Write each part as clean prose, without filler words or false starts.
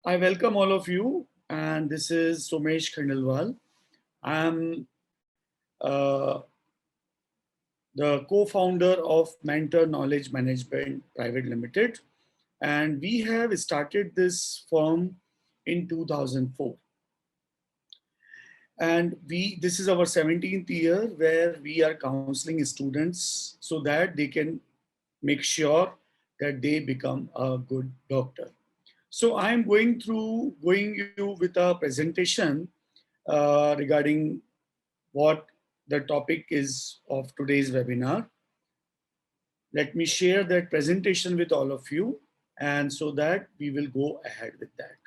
I welcome all of you, and this is Somesh Khandelwal. I'm the co-founder of Mentor Knowledge Management Private Limited, and we have started this firm in 2004. And this is our 17th year where we are counseling students so that they can make sure that they become a good doctor. So I'm going you with a presentation regarding what the topic is of today's webinar. Let me share that presentation with all of you, and so that we will go ahead with that.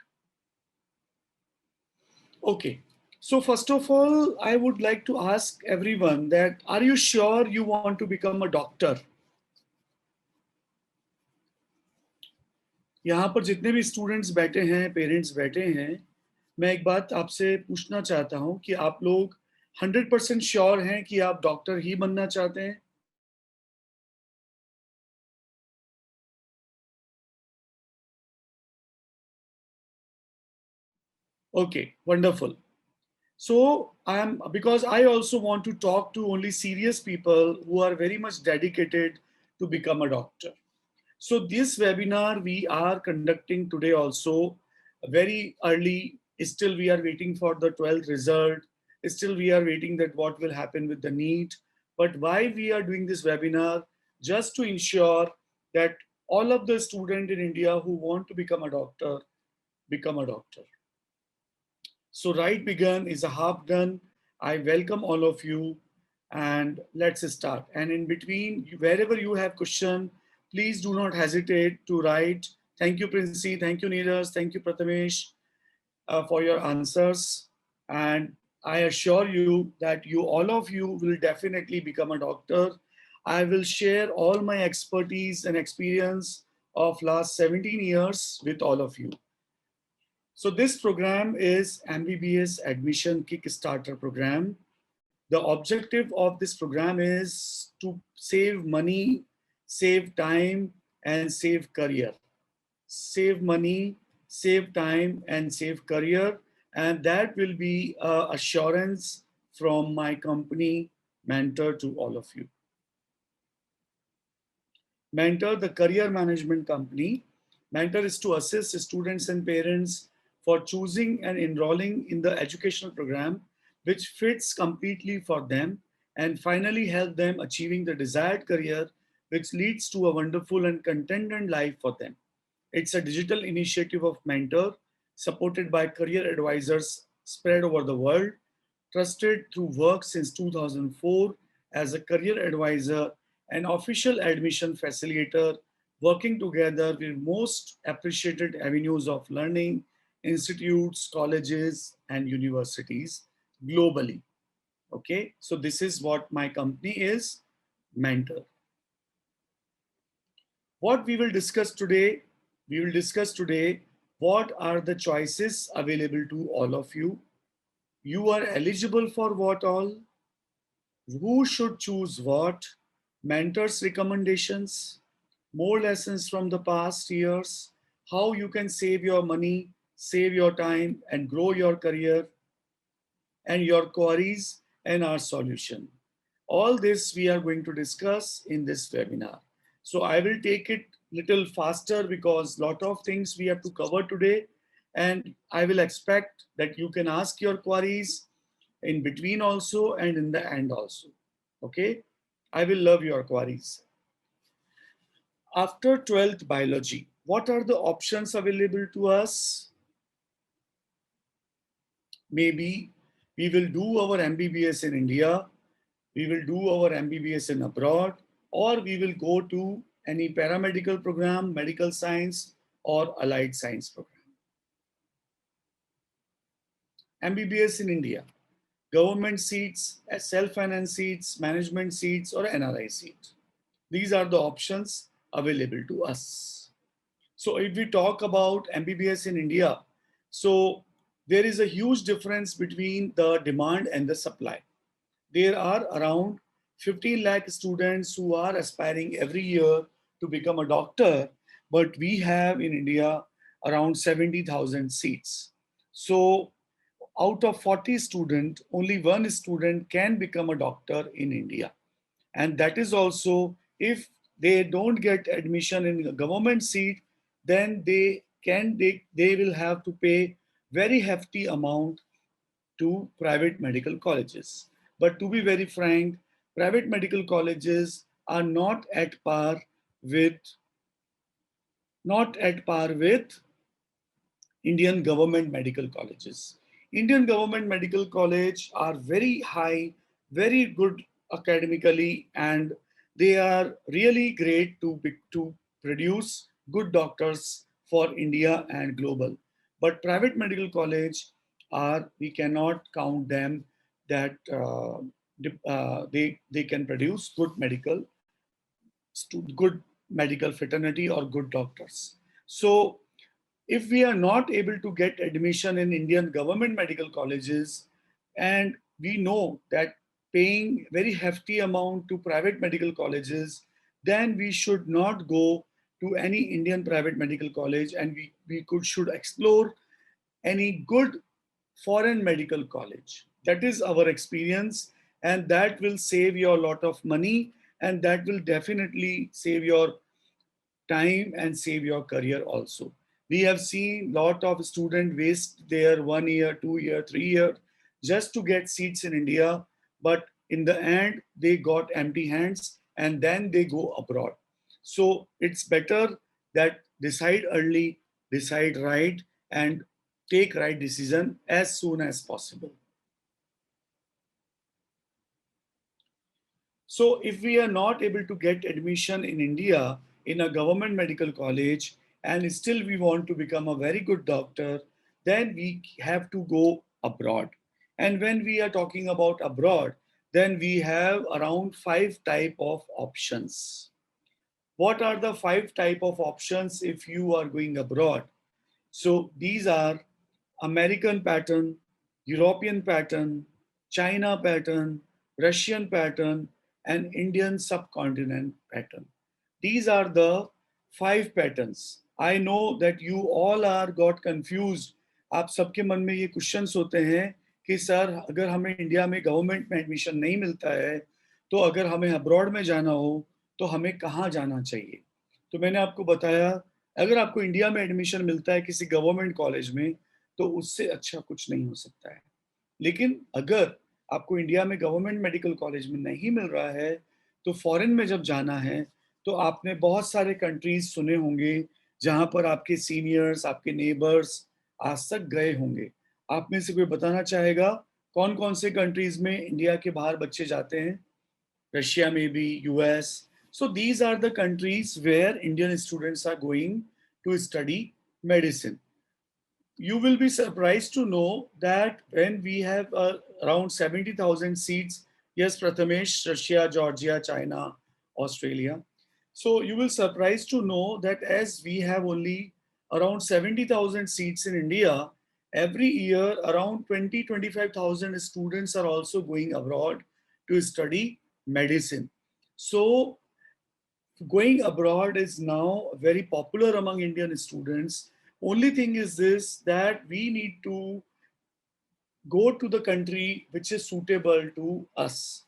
Okay. So first of all, I would like to ask everyone that are you sure you want to become a doctor? यहाँ पर जितने भी students बैठे हैं, parents बैठे हैं, मैं एक बात आपसे पूछना चाहता हूं कि आप लोग 100% श्योर हैं कि आप डॉक्टर ही बनना चाहते हैं? Okay, wonderful. So because I also want to talk to only serious people who are very much dedicated to become a doctor. So this webinar we are conducting today also very early. Still we are waiting for the 12th result. Still we are waiting that what will happen with the NEET. But why we are doing this webinar? Just to ensure that all of the students in India who want to become a doctor, become a doctor. So right begun is a half done. I welcome all of you and let's start. And in between, wherever you have question, please do not hesitate to write. Thank you, Princey. Thank you, Neeraj. Thank you, Prathamesh, for your answers. And I assure you that all of you will definitely become a doctor. I will share all my expertise and experience of last 17 years with all of you. So this program is MBBS Admission Kickstarter program. The objective of this program is to save money, save time, and save career. Save money, save time, and save career. And that will be assurance from my company, Mentor, to all of you. Mentor, the career management company. Mentor is to assist students and parents for choosing and enrolling in the educational program which fits completely for them and finally help them achieving the desired career which leads to a wonderful and contented life for them. It's a digital initiative of Mentor supported by career advisors spread over the world, trusted through work since 2004 as a career advisor and official admission facilitator, working together with most appreciated avenues of learning, institutes, colleges, and universities globally. Okay, so this is what my company is, Mentor. What we will discuss today, what are the choices available to all of you. You are eligible for what all? Who should choose what? Mentors' recommendations, more lessons from the past years, how you can save your money, save your time, and grow your career, and your queries and our solution. All this we are going to discuss in this webinar. So I will take it little faster because lot of things we have to cover today, and I will expect that you can ask your queries in between also and in the end also. Okay, I will love your queries. After 12th biology, what are the options available to us? Maybe we will do our MBBS in India, we will do our MBBS in abroad, or we will go to any paramedical program, medical science, or allied science program. MBBS in India, government seats, self-finance seats, management seats, or NRI seats. These are the options available to us. So if we talk about MBBS in India, so there is a huge difference between the demand and the supply. There are around 15 lakh students who are aspiring every year to become a doctor, but we have in India around 70,000 seats. So out of 40 students, only one student can become a doctor in India. And that is also if they don't get admission in a government seat, then they will have to pay very hefty amount to private medical colleges. But to be very frank, private medical colleges are with not at par with Indian government medical colleges. Indian government medical college are very high, very good academically, and they are really great to produce good doctors for India and global. But private medical college are, we cannot count them that they can produce good medical fraternity or good doctors. So if we are not able to get admission in Indian government medical colleges, and we know that paying very hefty amount to private medical colleges, then we should not go to any Indian private medical college, and we should explore any good foreign medical college. That is our experience, and that will save you a lot of money, and that will definitely save your time and save your career also. We have seen lot of students waste their 1 year, 2 year, 3 year just to get seats in India, but in the end they got empty hands and then they go abroad. So it's better that decide early, decide right, and take right decision as soon as possible. So if we are not able to get admission in India in a government medical college and still we want to become a very good doctor, then we have to go abroad. And when we are talking about abroad, then we have around five type of options. What are the five type of options if you are going abroad? So these are American pattern, European pattern, China pattern, Russian pattern, and Indian subcontinent pattern. These are the five patterns. I know that you all are got confused. आप सबके मन में ये questions होते हैं कि sir अगर हमें इंडिया में गवर्नमेंट में एडमिशन नहीं मिलता है तो अगर हमें अब्रॉड में जाना हो तो हमें कहाँ जाना चाहिए. तो मैंने आपको बताया अगर आपको इंडिया में एडमिशन मिलता है किसी गवर्नमेंट कॉलेज में तो उससे अच्छा कुछ नहीं हो सकता है. लेकिन अगर आपको इंडिया में गवर्नमेंट मेडिकल कॉलेज में नहीं मिल रहा है तो फॉरेन में जब जाना है तो आपने बहुत सारे कंट्रीज सुने होंगे जहां पर आपके सीनियर्स आपके नेबर्स आज तक गए होंगे. आप में से कोई बताना चाहेगा कौन कौन से कंट्रीज में इंडिया के बाहर बच्चे जाते हैं? Russia maybe, US. So these are the countries where Indian students are going to study medicine. You will be surprised to know that when we have around 70,000 seats, yes, Prathamesh, Russia, Georgia, China, Australia. So you will surprised to know that as we have only around 70,000 seats in India, every year around 25,000 students are also going abroad to study medicine. So going abroad is now very popular among Indian students. Only thing is this that we need to go to the country which is suitable to us.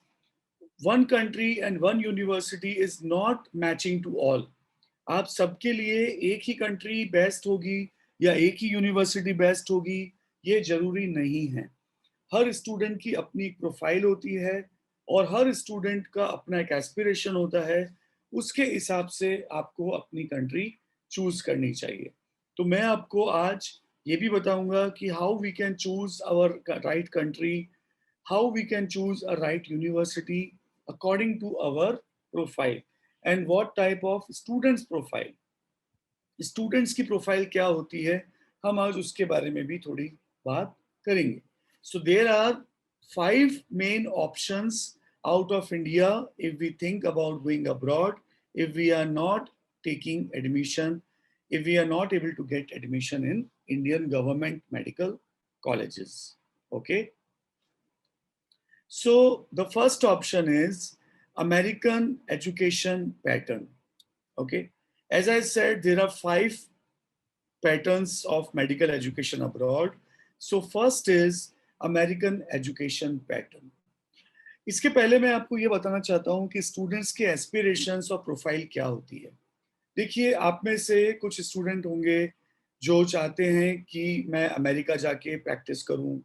One country and one university is not matching to all. आप सबके लिए एक ही country best होगी या एक ही university best होगी ये जरूरी नहीं है. हर स्टूडेंट की अपनी एक प्रोफाइल होती है और हर स्टूडेंट का अपना एक एस्पिरेशन होता है. उसके हिसाब से आपको अपनी कंट्री चूज करनी चाहिए. तो मैं आपको आज ये भी बताऊंगा कि how we can choose our right country, how we can choose a right university according to our profile and what type of students profile. Students की प्रोफाइल क्या होती है हम आज उसके बारे में भी थोड़ी बात करेंगे. So there are five main options out of India if we think about going abroad, if we are not taking admission, if we are not able to get admission in Indian government medical colleges. Okay. So the first option is American education pattern. Okay. As I said, there are five patterns of medical education abroad. So first is American education pattern. इसके पहले मैं आपको ये बताना चाहता हूँ कि students के एस्पिरेशंस और प्रोफाइल क्या होती है। देखिए, आप में से कुछ स्टूडेंट होंगे जो चाहते हैं कि मैं अमेरिका जाके प्रैक्टिस करूं।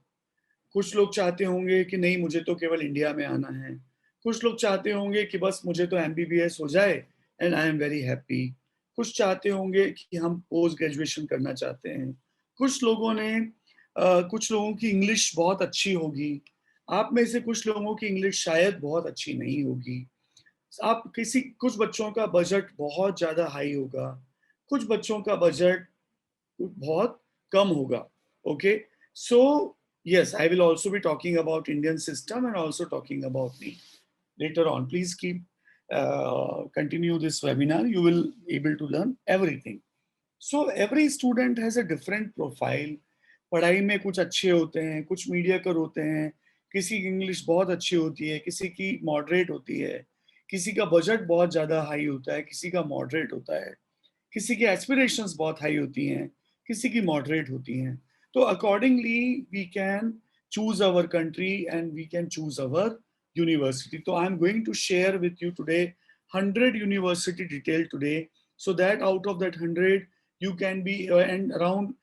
कुछ लोग चाहते होंगे कि नहीं, मुझे तो केवल इंडिया में आना है। कुछ लोग चाहते होंगे कि बस मुझे तो एमबीबीएस हो जाए and I am very happy. कुछ चाहते होंगे कि हम पोस्ट ग्रेजुएशन करना चाहते हैं। कुछ लोगों की इंग्लिश बहुत अच्छी होगी। आप में से कुछ लोगों की इंग्लिश शायद बहुत अच्छी नहीं होगी। आप किसी कुछ बच्चों का बजट बहुत ज़्यादा हाई होगा, कुछ बच्चों का बजट बहुत कम होगा। Okay, so yes, I will also be talking about Indian system and also talking about me later on. Please keep continue this webinar. You will able to learn everything. So every student has a different profile. पढ़ाई में कुछ अच्छे होते हैं, कुछ mediocre होते हैं, किसी की इंग्लिश बहुत अच्छी होती है, किसी की मॉडरेट होती है, किसी का बजट बहुत ज़्यादा हाई होता है, किसी का मॉडरेट होता है, किसी की एस्पिरेशंस बहुत हाई होती हैं, किसी की मॉडरेट होती हैं। तो accordingly we can choose our country and we can choose our university. तो I am going to share with you today 100 university detail today, so that out of that 100 you can be and around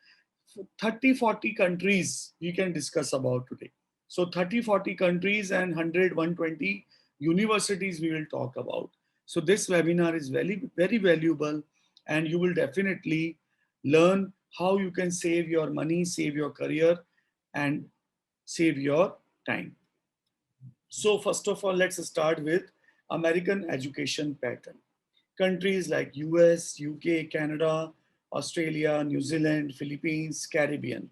30-40 countries we can discuss about today. So 30-40 countries and 100-120 universities we will talk about. So this webinar is very very valuable, and you will definitely learn how you can save your money, save your career, and save your time. So first of all, let's start with American education pattern. Countries like US, UK, Canada, Australia, New Zealand, Philippines, Caribbean.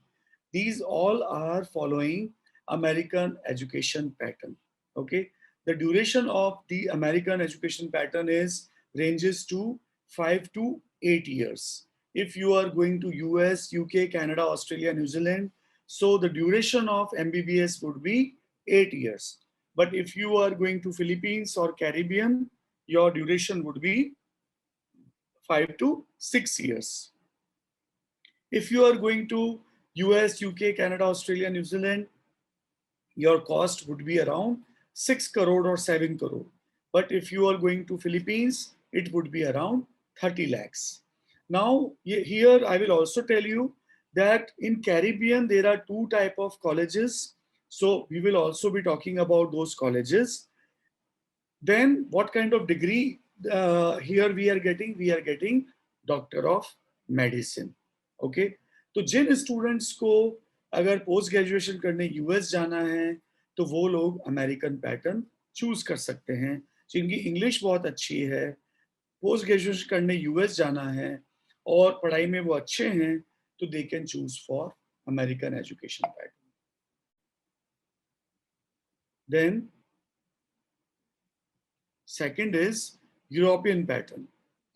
These all are following American education pattern. Okay, the duration of the American education pattern is ranges to 5 to 8 years. If you are going to US, UK, Canada, Australia, New Zealand, so the duration of MBBS would be 8 years. But if you are going to Philippines or Caribbean, your duration would be 5 to 6 years. If you are going to US, UK, Canada, Australia, New Zealand, your cost would be around 6 crore or 7 crore. But if you are going to Philippines, it would be around 30 lakhs. Now, here I will also tell you that in Caribbean, there are two type of colleges. So we will also be talking about those colleges. Then what kind of degree here we are getting? We are getting Doctor of Medicine. Okay, तो जिन students को अगर post graduation करने US जाना है तो वो लोग American pattern choose कर सकते हैं। जिनकी इंग्लिश बहुत अच्छी है, पोस्ट ग्रेजुएशन करने यूएस जाना है और पढ़ाई में वो अच्छे हैं, तो they can choose for American education pattern. Then second is European pattern.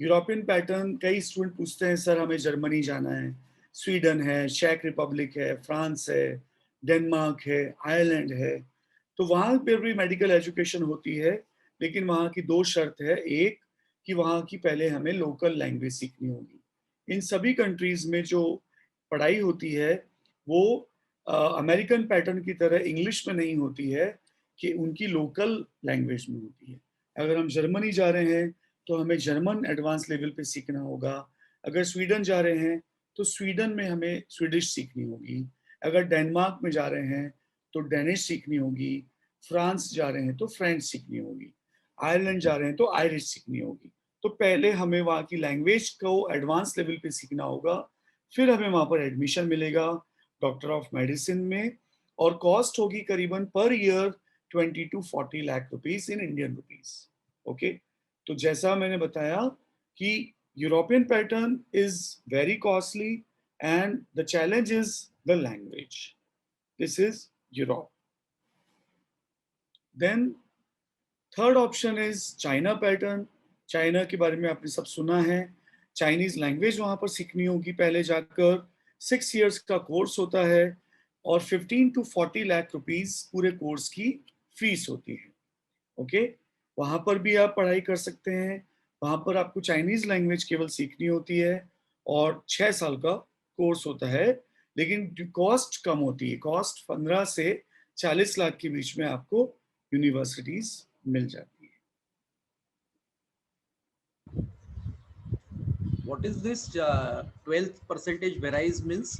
European pattern, कई स्टूडेंट पूछते हैं सर हमें जर्मनी जाना है, स्वीडन है, चेक रिपब्लिक है, फ्रांस है, डेनमार्क है, आयरलैंड है, तो वहाँ पर भी मेडिकल एजुकेशन होती है, लेकिन वहाँ की दो शर्त है। एक कि वहाँ की पहले हमें लोकल लैंग्वेज सीखनी होगी। इन सभी कंट्रीज में जो पढ़ाई होती है वो अमेरिकन पैटर्न की तरह इंग्लिश में नहीं होती है, कि उनकी लोकल लैंग्वेज में होती है। अगर हम जर्मनी जा रहे हैं तो हमें जर्मन एडवांस लेवल पे सीखना होगा। अगर स्वीडन जा रहे हैं तो स्वीडन में हमें स्वीडिश सीखनी होगी। अगर डेनमार्क में जा रहे हैं तो डेनिश सीखनी होगी। फ्रांस जा रहे हैं तो फ्रेंच सीखनी होगी। आयरलैंड जा रहे हैं तो आयरिश सीखनी होगी। तो पहले हमें वहाँ की लैंग्वेज को एडवांस लेवल पे सीखना होगा, फिर हमें वहाँ पर एडमिशन मिलेगा डॉक्टर ऑफ मेडिसिन में, और कॉस्ट होगी करीबन per year 20 to 40 lakh rupees in Indian rupees. Okay, तो जैसा मैंने बताया कि European pattern is very costly and the challenge is the language. This is Europe. Then third option is China pattern. China के बारे में आपने सब सुना है। चाइनीज लैंग्वेज वहां पर सीखनी होगी पहले जाकर। 6 years का कोर्स होता है और 15 to 40 लाख रुपीस पूरे कोर्स की फीस होती है। ओके, वहां पर भी आप पढ़ाई कर सकते हैं। वहां पर आपको चाइनीज लैंग्वेज केवल सीखनी होती है और 6 साल का कोर्स होता है, लेकिन कॉस्ट कम होती है। कॉस्ट 15 से 40 लाख के बीच में आपको यूनिवर्सिटीज मिल जाती है। What is this 12th percentage varies means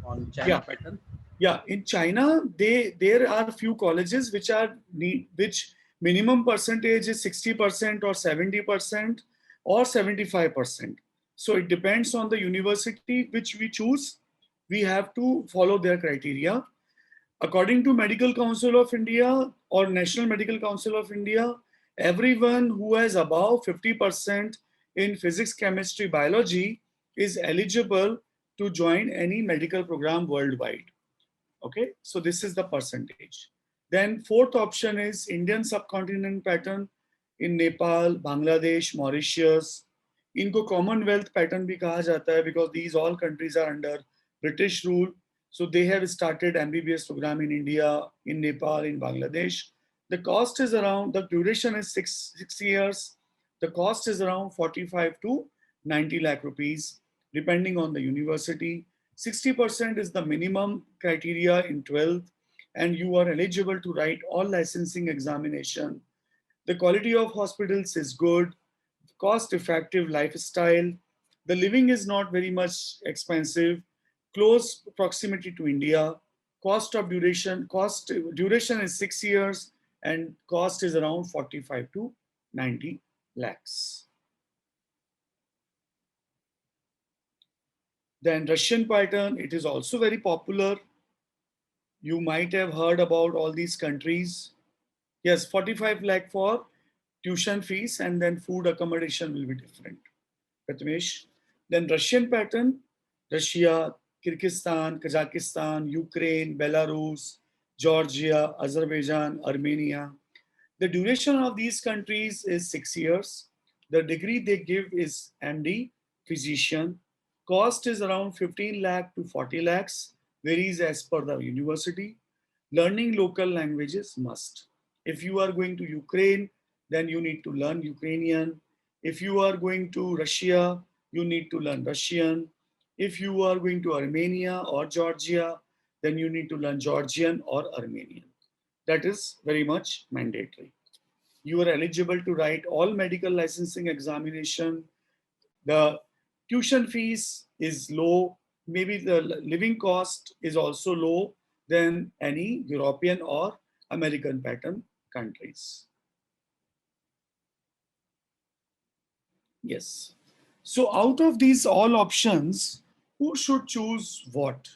on या China pattern? in China, there are few colleges which minimum percentage is 60% or 70% or 75%. So it depends on the university which we choose. We have to follow their criteria. According to Medical Council of India or National Medical Council of India, everyone who has above 50% in physics, chemistry, biology is eligible to join any medical program worldwide. Okay, so this is the percentage. Then fourth option is Indian subcontinent pattern in Nepal, Bangladesh, Mauritius. इनको Commonwealth pattern भी कहा जाता है because these all countries are under British rule. So they have started MBBS program in India, in Nepal, in Bangladesh. The cost is around, the duration is six years. The cost is around 45 to 90 lakh rupees, depending on the university. 60% is the minimum criteria in 12th, and you are eligible to write all licensing examination. The quality of hospitals is good, cost effective lifestyle. The living is not very much expensive, close proximity to India. Cost duration is 6 years, and cost is around 45 to 90 lakhs. Then Russian pattern, it is also very popular. You might have heard about all these countries. Yes, 45 lakh for tuition fees, and then food accommodation will be different. Prathamesh. Then Russian pattern, Russia, Kyrgyzstan, Kazakhstan, Ukraine, Belarus, Georgia, Azerbaijan, Armenia. The duration of these countries is 6 years. The degree they give is MD, physician. Cost is around 15 lakh to 40 lakhs, varies as per the university. Learning local languages must. If you are going to Ukraine, then you need to learn Ukrainian. If you are going to Russia, you need to learn Russian. If you are going to Armenia or Georgia, then you need to learn Georgian or Armenian. That is very much mandatory. You are eligible to write all medical licensing examination. The tuition fees is low. Maybe the living cost is also low than any European or American pattern countries. Yes. So out of these all options, who should choose what?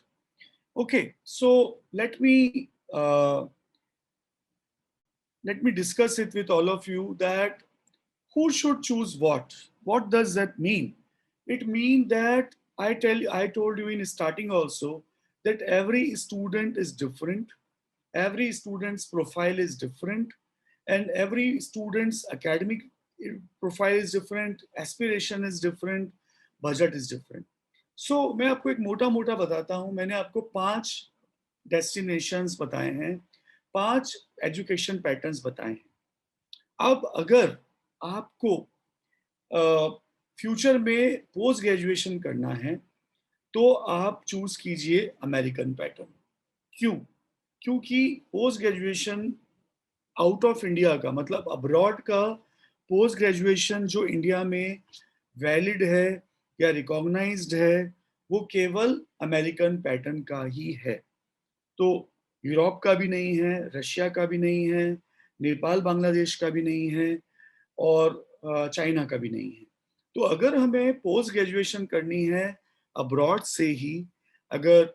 Okay, so let me discuss it with all of you that who should choose what? What does that mean? It means that I told you in starting also that every student is different, every student's profile is different, and every student's academic profile is different, aspiration is different, budget is different. So मैं आपको एक मोटा मोटा बताता हूँ. मैंने आपको 5 destinations बताए हैं, 5 एजुकेशन पैटर्न्स बताए हैं. अब अगर आपको फ्यूचर में पोस्ट ग्रेजुएशन करना है तो आप चूज कीजिए अमेरिकन पैटर्न. क्यों? क्योंकि post graduation out of India का मतलब अब्रॉड का पोस्ट ग्रेजुएशन जो इंडिया में वैलिड है या रिकॉग्नाइज्ड है वो केवल अमेरिकन पैटर्न का ही है. तो यूरोप का भी नहीं है, रशिया का भी नहीं है, नेपाल बांग्लादेश का भी नहीं है, और चाइना का भी नहीं है. तो अगर हमें पोस्ट ग्रेजुएशन करनी है अब्रॉड से ही, अगर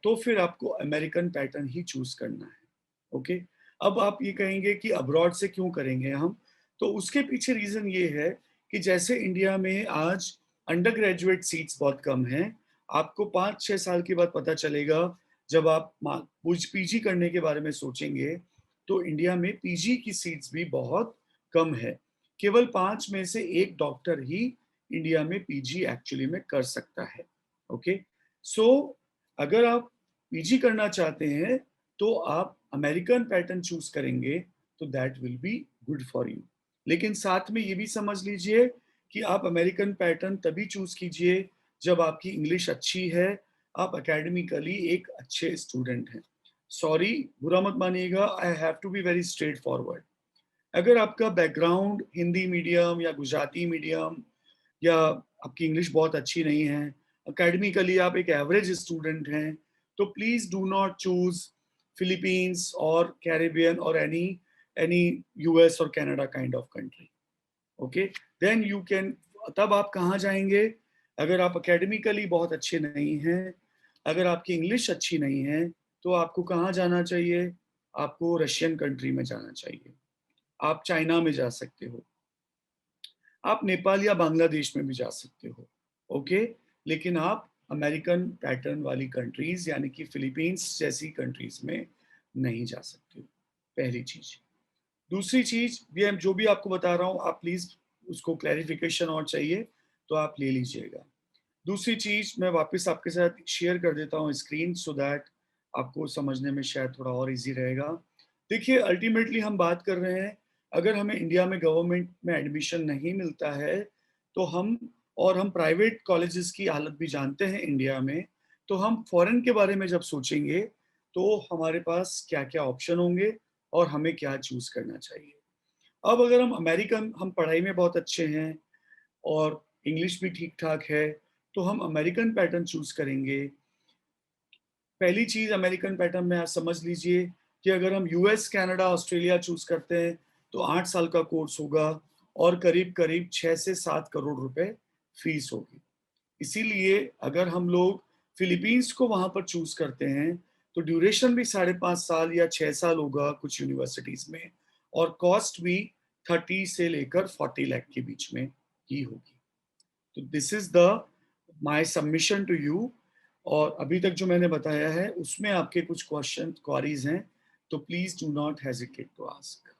तो फिर आपको अमेरिकन पैटर्न ही चूज करना है. ओके, अब आप ये कहेंगे कि अब्रॉड से क्यों करेंगे हम, तो उसके पीछे रीजन ये है कि जैसे इंडिया में आज अंडर ग्रेजुएट सीट्स बहुत कम हैं. आपको 5-6 साल के बाद पता चलेगा जब आप पीजी करने के बारे में सोचेंगे तो इंडिया में पीजी की सीट्स भी बहुत कम है. केवल 5 में से 1 डॉक्टर ही इंडिया में पीजी एक्चुअली में कर सकता है. ओके, सो अगर आप पीजी करना चाहते हैं तो आप अमेरिकन पैटर्न चूज करेंगे तो that will be good for you. लेकिन साथ में ये भी समझ लीजिए कि आप अमेरिकन पैटर्न तभी चूज कीजिए जब आपकी इंग्लिश अच्छी है, आप एकेडमिकली एक अच्छे स्टूडेंट हैं। सॉरी, बुरा मत मानिएगा, I have to be very straightforward. अगर आपका बैकग्राउंड हिंदी मीडियम या गुजराती मीडियम, या आपकी इंग्लिश बहुत अच्छी नहीं है, एकेडमिकली आप एक एवरेज स्टूडेंट हैं, तो please do not choose Philippines और कैरिबियन और एनी यूएस और Canada kind of country. Okay, then you can, तब आप कहाँ जाएंगे? अगर आप एकेडमिकली बहुत अच्छे नहीं हैं, अगर आपकी इंग्लिश अच्छी नहीं है, तो आपको कहाँ जाना चाहिए? आपको रशियन कंट्री में जाना चाहिए, आप चाइना में जा सकते हो, आप नेपाल या बांग्लादेश में भी जा सकते हो। ओके, लेकिन आप अमेरिकन पैटर्न वाली कंट्रीज यानी कि फिलीपींस जैसी कंट्रीज में नहीं जा सकते हो, पहली चीज। दूसरी चीज भी, जो भी आपको बता रहा हूँ, आप प्लीज उसको क्लैरिफिकेशन और चाहिए तो आप ले लीजिएगा। दूसरी चीज मैं वापस आपके साथ शेयर कर देता हूँ स्क्रीन, सो दैट आपको समझने में शायद थोड़ा और इजी रहेगा। देखिए, अल्टीमेटली हम बात कर रहे हैं, अगर हमें इंडिया में गवर्नमेंट में एडमिशन नहीं मिलता है, तो हम प्राइवेट कॉलेजेस की हालत भी जानते हैं इंडिया में, तो हम फॉरेन के बारे में जब सोचेंगे तो हमारे पास क्या क्या ऑप्शन होंगे और हमें क्या चूज करना चाहिए। अब अगर हम पढ़ाई में बहुत अच्छे हैं और इंग्लिश भी ठीक ठाक है, तो हम अमेरिकन पैटर्न चूज करेंगे। पहली चीज, अमेरिकन पैटर्न में आप समझ लीजिए कि अगर हम यूएस, कनाडा, ऑस्ट्रेलिया चूज करते हैं, तो 8 साल का कोर्स होगा और करीब करीब 6 से 7 करोड़ रुपए फीस होगी। इसीलिए अगर हम लोग फिलीपींस को वहां पर चूज करते हैं, तो ड्यूरेशन भी 5.5 साल या 6 साल होगा कुछ यूनिवर्सिटीज में, और कॉस्ट भी 30 से लेकर 40 लाख के बीच में ही होगी। तो this is the my submission to you. और अभी तक जो मैंने बताया है उसमें आपके कुछ क्वेश्चन क्वारीज हैं, तो please do not hesitate to ask.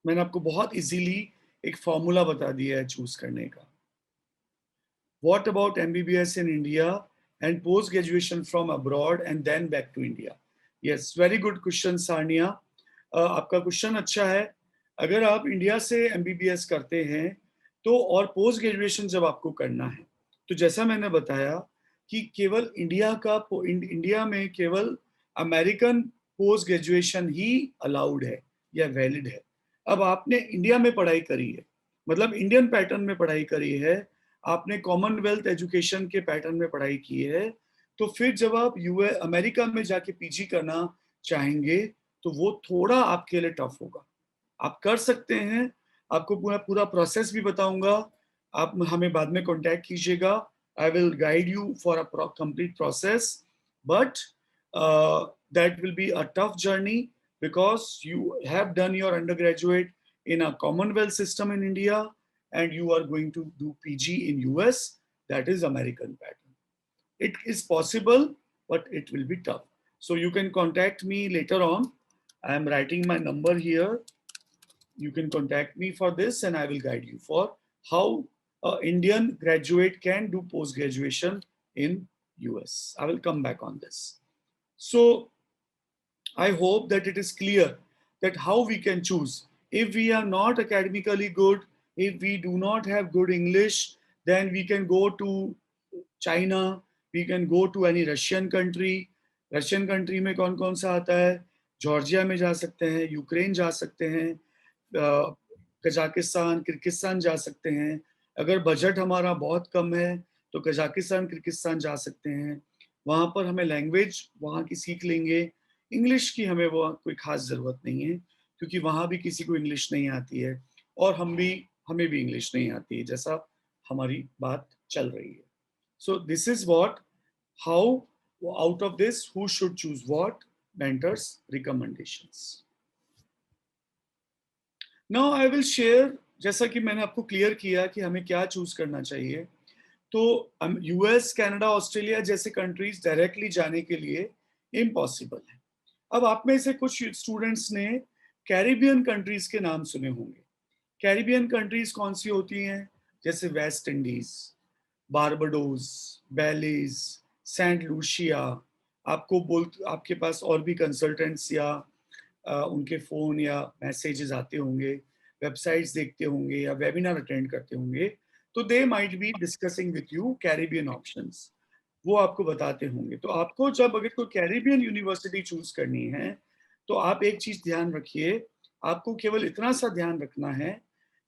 मैंने आपको बहुत इजीली एक फॉर्मूला बता दिया है चूज करने का। What about MBBS in India and post graduation from abroad and then back to India? Yes, very good question, Sarnia. आपका क्वेश्चन अच्छा है। अगर आप इंडिया से MBBS करते हैं, तो और पोस्ट ग्रेजुएशन जब आपको करना है, तो जैसा मैंने बताया कि केवल इंडिया में केवल अमेरिकन पोस्ट ग्रेजुएशन ही अलाउड है या वैलिड है। अब आपने इंडिया में पढ़ाई करी है, मतलब इंडियन पैटर्न में पढ़ाई करी है, आपने कॉमनवेल्थ एजुकेशन के पैटर्न में पढ़ाई की है, तो फिर जब आप यूए अमेरिका में जाके पीजी करना चाहेंगे, तो वो थोड़ा आपके लिए टफ होगा। आप कर सकते हैं, आपको पूरा पूरा प्रोसेस भी बताऊंगा, आप हमें बाद में कांटेक्ट कीजिएगा। I will guide you for a complete process, but that will be a tough journey because you have done your undergraduate in a commonwealth system in India, and you are going to do PG in US, that is American pattern. It is possible, but it will be tough. So you can contact me later on. I am writing my number here. You can contact me for this and I will guide you for how an Indian graduate can do post graduation in US. I will come back on this. So I hope that it is clear that how we can choose. If we are not academically good, if we do not have good English, then we can go to China, we can go to any Russian country. Russian country में कौन कौन सा आता है? Georgia में जा सकते हैं, यूक्रेन जा सकते हैं, कजाकिस्तान, किर्गिस्तान जा सकते हैं। अगर बजट हमारा बहुत कम है, तो कजाकिस्तान, किर्गिस्तान जा सकते हैं। वहाँ पर हमें लैंग्वेज वहाँ की सीख लेंगे। इंग्लिश की हमें वो कोई खास ज़रूरत नहीं है, क्योंकि वहाँ भी किसी को इंग्लिश नहीं आती है, और हमें भी इंग्लिश नहीं आती है, जैसा हमारी बात चल रही है। So this is what, how, out of this who should choose what, mentors recommendations. Now I will share, जैसा कि मैंने आपको क्लियर किया कि हमें क्या चूज करना चाहिए, तो यूएस, कनाडा, ऑस्ट्रेलिया जैसे कंट्रीज डायरेक्टली जाने के लिए इम्पॉसिबल है। अब आप में से कुछ स्टूडेंट्स ने कैरिबियन कंट्रीज के नाम सुने होंगे। कैरिबियन कंट्रीज कौन सी होती हैं? जैसे West Indies, Barbados, Belize, Saint Lucia. आपके पास और भी कंसल्टेंट्स या उनके फ़ोन या मैसेजेस आते होंगे, वेबसाइट्स देखते होंगे या वेबिनार अटेंड करते होंगे, तो they might be discussing with you Caribbean options, वो आपको बताते होंगे। तो आपको जब अगर कोई कैरिबियन यूनिवर्सिटी चूज करनी है तो आप एक चीज ध्यान रखिए, आपको केवल इतना सा ध्यान रखना है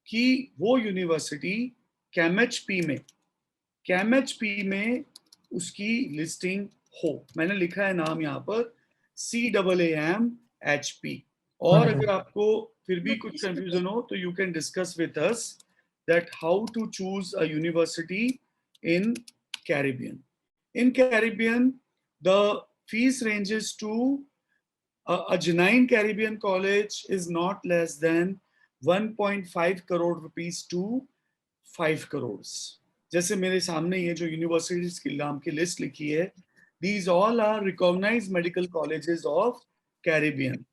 कि वो यूनिवर्सिटी कैमएचपी में उसकी लिस्टिंग हो। मैंने लिखा है नाम यहाँ पर CAAM HP। और अगर आपको फिर भी कुछ कंफ्यूजन हो तो you can discuss with us that how to choose a university in Caribbean. In Caribbean, the fees ranges to a genuine Caribbean college is not less than 1.5 crore rupees to 5 crores. जैसे मेरे सामने ये जो universities के नाम की list लिखी है, these all are recognized medical colleges of Caribbean.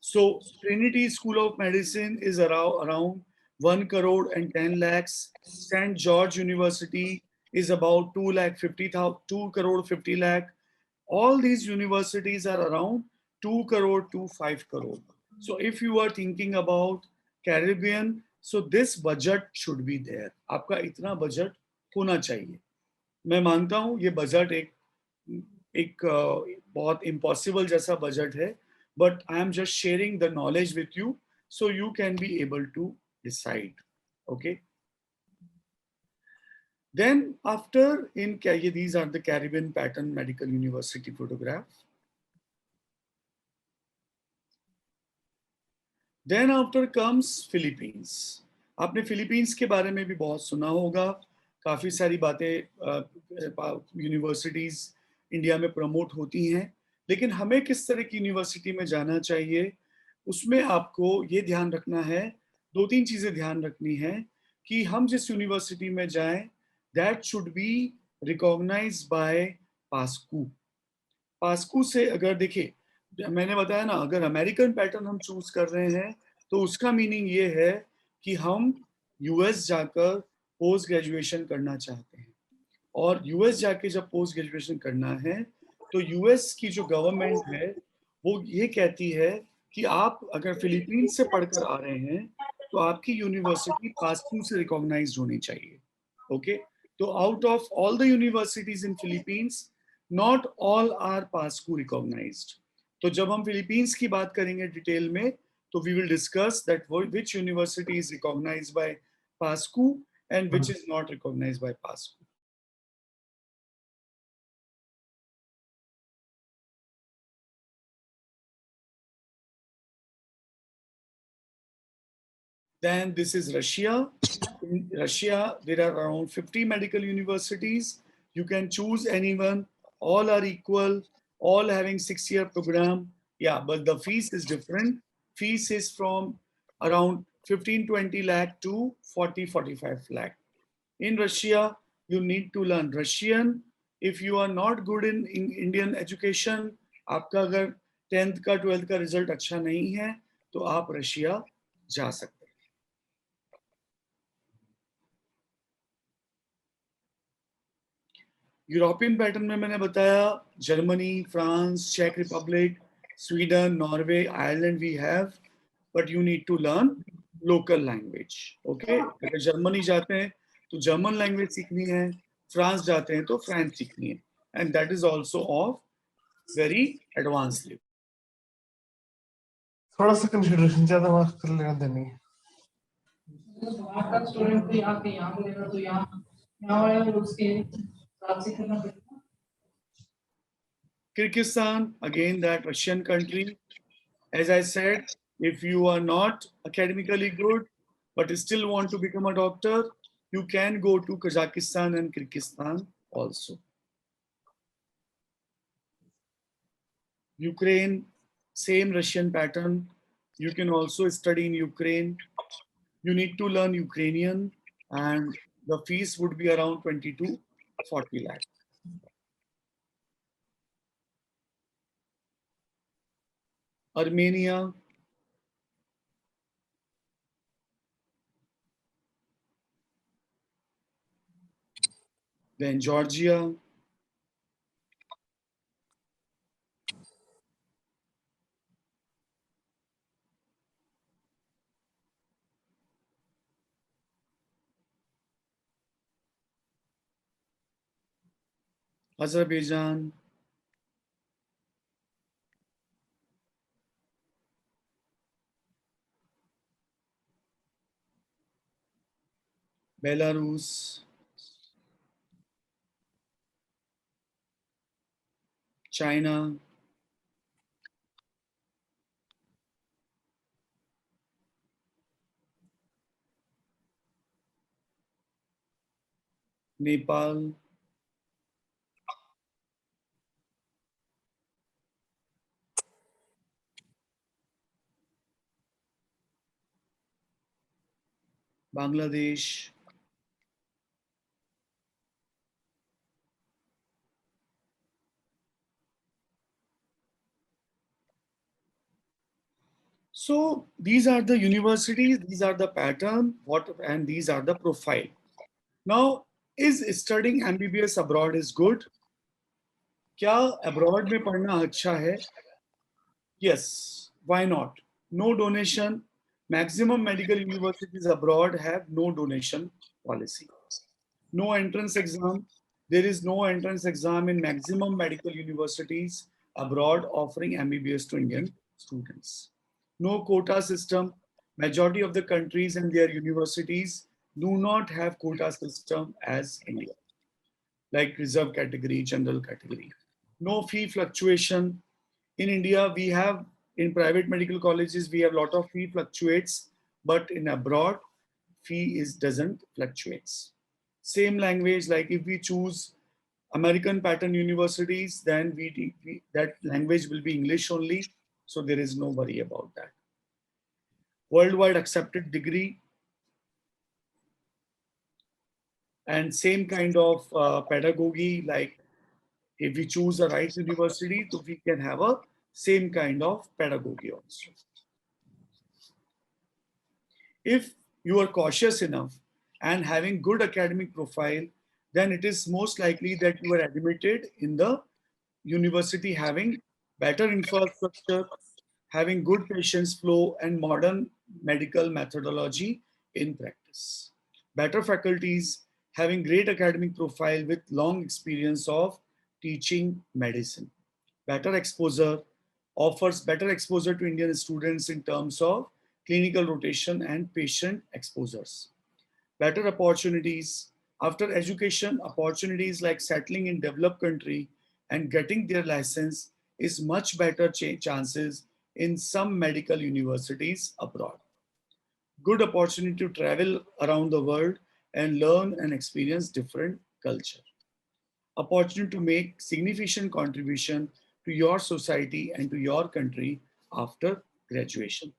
So Trinity School of Medicine is around 1 crore and 10 lakhs. St. George University is about 2 crore 50 lakh. All these universities are around 2 crore to 5 crore. So if you are thinking about Caribbean, so this budget should be there. आपका इतना budget होना चाहिए। मैं मानता हूँ ये budget एक बहुत इम्पॉसिबल जैसा बजट है, but I am just sharing the knowledge with you so you can be able to decide. Okay. Then after these are the Caribbean pattern medical university photograph. Then after comes Philippines. आपने Philippines के बारे में भी बहुत सुना होगा, काफी सारी बातें यूनिवर्सिटीज इंडिया में प्रमोट होती हैं, लेकिन हमें किस तरह की यूनिवर्सिटी में जाना चाहिए उसमें आपको ये ध्यान रखना है, दो तीन चीजें ध्यान रखनी है कि हम जिस यूनिवर्सिटी में जाएं that should be recognised by PAASCU. PAASCU से अगर देखिए मैंने बताया ना, अगर अमेरिकन पैटर्न हम चूज कर रहे हैं तो उसका मीनिंग ये है कि हम यूएस जाकर पोस्ट ग्रेजुएशन करना चाहते हैं, और यूएस जाके जब पोस्ट ग्रेजुएशन करना है तो यूएस की जो गवर्नमेंट है वो ये कहती है कि आप अगर फिलीपींस से पढ़कर आ रहे हैं तो आपकी यूनिवर्सिटी पासपोर्ट से रिकॉग्नाइज्ड होनी चाहिए। ओके, तो out of all the universities in Philippines not all are PAASCU recognised. तो जब हम फिलीपींस की बात करेंगे डिटेल में तो we will discuss that which university is recognised by PAASCU and which is not recognized by PASCO. Then this is Russia. In Russia, there are around 50 medical universities. You can choose anyone. All are equal. All having 6-year program. Yeah, but the fees is different. Fees is from around 15-20 lakh to 40-45 lakh. In Russia, you need to learn Russian. If you are not good in Indian education, आपका अगर 10th का 12th का result अच्छा नहीं है तो आप Russia जा सकते हैं। यूरोपियन पैटर्न में मैंने बताया जर्मनी, फ्रांस, चेक Republic, Sweden, Norway, Ireland we have, but you need to learn local language. Okay, अगर जर्मनी जाते हैं तो जर्मन लैंग्वेज सीखनी है, फ्रांस जाते हैं तो फ्रेंच सीखनी है, and that is also of very advance level. थोड़ा सा कंसिडरेशन ज्यादा मार्क्स कर लेना देनी है। आपका स्टूडेंट तो यहाँ पे लेना तो यहाँ वाले उसके साथ से करना पड़ेगा। Kyrgyzstan, again that Russian country. As I said, if you are not academically good but still want to become a doctor, you can go to Kazakhstan and Kyrgyzstan also. Ukraine, same Russian pattern. You can also study in Ukraine. You need to learn Ukrainian, and the fees would be around 20 to 40 lakh. Armenia, then Georgia, Azerbaijan, Belarus, China, Nepal, Bangladesh. So these are the universities, these are the pattern, and these are the profile. Now, is studying MBBS abroad is good? क्या abroad में पढ़ना अच्छा है? Yes, why not? No donation. Maximum medical universities abroad have no donation policy. No entrance exam. There is no entrance exam in maximum medical universities abroad offering MBBS to Indian students. No quota system. Majority of the countries and their universities do not have quota system as India, like reserve category, general category. No fee fluctuation. In India, we have in private medical colleges, we have a lot of fee fluctuates, but in abroad, fee is doesn't fluctuates. Same language, like if we choose American pattern universities, then that language will be English only, so there is no worry about that. Worldwide accepted degree and same kind of pedagogy, like if we choose a right university, so we can have a same kind of pedagogy also. If you are cautious enough and having good academic profile, then it is most likely that you are admitted in the university having better infrastructure, having good patients flow and modern medical methodology in practice. Better faculties, having great academic profile with long experience of teaching medicine. Better exposure, offers better exposure to Indian students in terms of clinical rotation and patient exposures. Better opportunities after education, opportunities like settling in developed country and getting their license is much better chances in some medical universities abroad. Good opportunity to travel around the world and learn and experience different culture. Opportunity to make significant contribution to your society and to your country after graduation.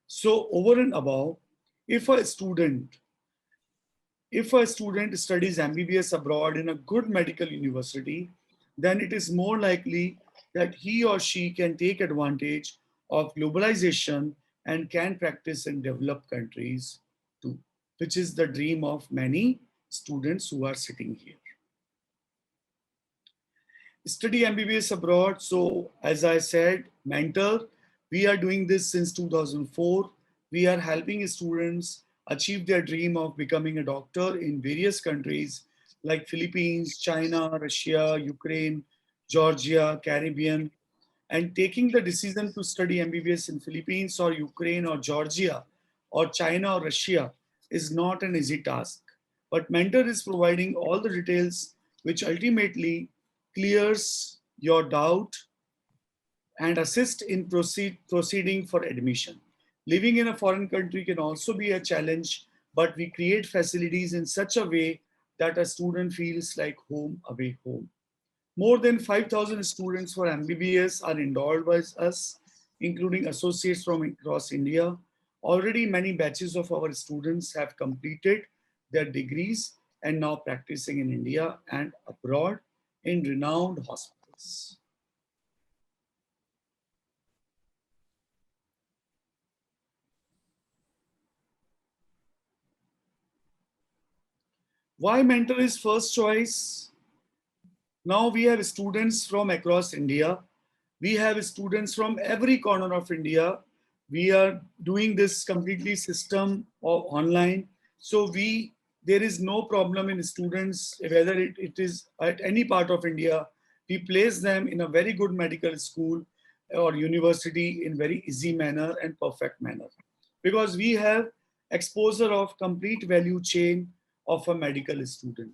So over and above, if a student if a student studies MBBS abroad in a good medical university, then it is more likely that he or she can take advantage of globalization and can practice in developed countries too, which is the dream of many students who are sitting here. Study MBBS abroad. So, as I said, mentor, we are doing this since 2004. We are helping students achieve their dream of becoming a doctor in various countries like Philippines, China, Russia, Ukraine, Georgia, Caribbean, and taking the decision to study MBBS in Philippines or Ukraine or Georgia or China or Russia is not an easy task. But mentor is providing all the details which ultimately clears your doubt and assist in proceeding for admission. Living in a foreign country can also be a challenge, but we create facilities in such a way that a student feels like home away home. More than 5,000 students for MBBS are enrolled by us, including associates from across India. Already many batches of our students have completed their degrees and now practicing in India and abroad in renowned hospitals. Why mentor is first choice? Now we have students from across India. We have students from every corner of India. We are doing this completely system of online. So we There is no problem in students, whether it is at any part of India. We place them in a very good medical school or university in very easy manner and perfect manner. Because we have exposure of complete value chain of a medical student.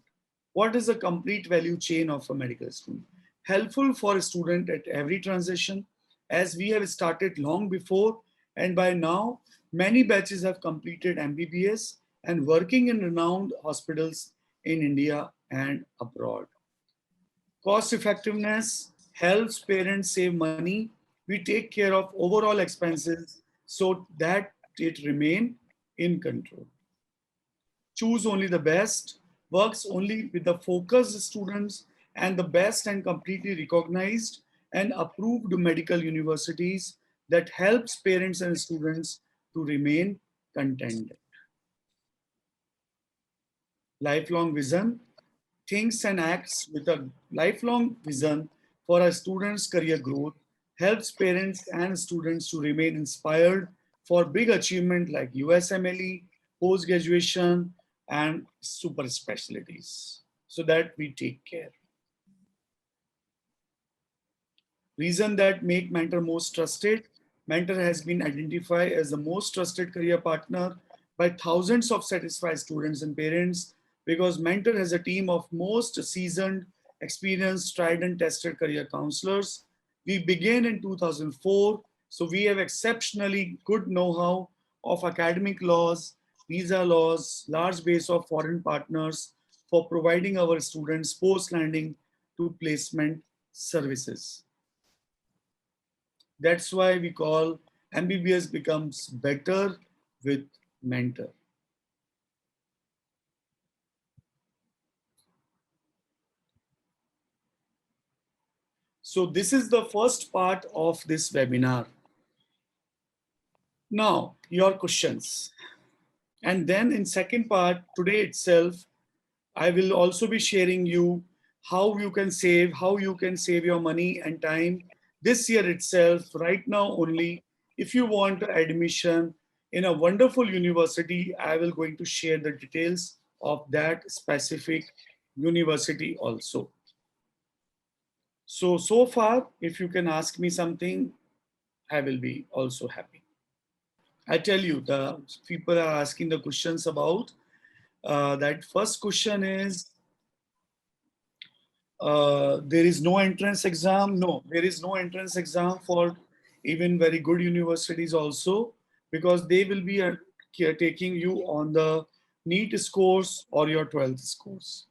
What is a complete value chain of a medical student? Helpful for a student at every transition, as we have started long before, and by now, many batches have completed MBBS and working in renowned hospitals in India and abroad. Cost effectiveness helps parents save money. We take care of overall expenses so that it remain in control. Choose only the best, works only with the focused students and the best and completely recognized and approved medical universities that helps parents and students to remain contented. Lifelong vision thinks and acts with a lifelong vision for a student's career growth, helps parents and students to remain inspired for big achievement like USMLE, post graduation, and super specialties, so that we take care. Reason that make Mentor most trusted. Mentor has been identified as the most trusted career partner by thousands of satisfied students and parents, because Mentor has a team of most seasoned, experienced, tried and tested career counselors. We began in 2004, so we have exceptionally good know-how of academic laws, visa laws, large base of foreign partners for providing our students post-landing to placement services. That's why we call MBBS becomes better with Mentor. So this is the first part of this webinar. Now, your questions. And then in second part, today itself, I will also be sharing you how you can save your money and time this year itself, right now only. If you want admission in a wonderful university, I will going to share the details of that specific university also. So far, if you can ask me something, I will be also happy. I tell you, the people are asking the questions about that. First question is, there is no entrance exam. No, there is no entrance exam for even very good universities also, because they will be taking you on the NEET scores or your 12th scores.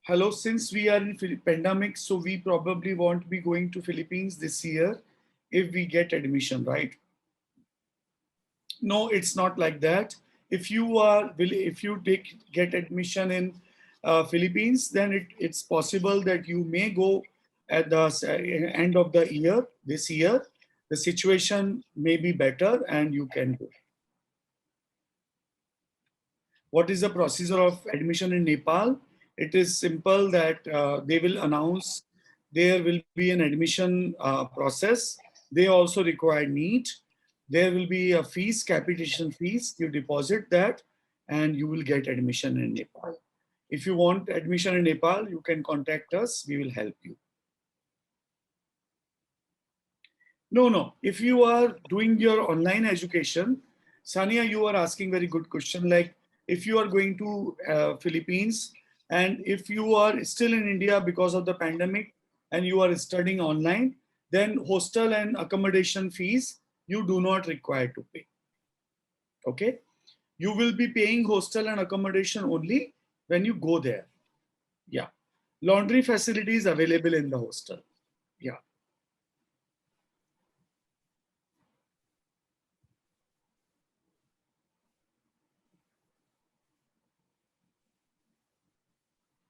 Hello, since we are in pandemic, so we probably won't be going to Philippines this year if we get admission, right? No, it's not like that. If you get admission in Philippines, then it's possible that you may go at the end of the year. This year, the situation may be better and you can go. What is the procedure of admission in Nepal? It is simple that they will announce there will be an admission process. They also require NEET. There will be a fees, capitation fees. You deposit that and you will get admission in Nepal. If you want admission in Nepal, you can contact us. We will help you. No. If you are doing your online education, Sania, you are asking very good question. Like if you are going to Philippines and if you are still in India because of the pandemic and you are studying online, then hostel and accommodation fees you do not require to pay. Okay, you will be paying hostel and accommodation only when you go there. Yeah, laundry facilities available in the hostel. Yeah.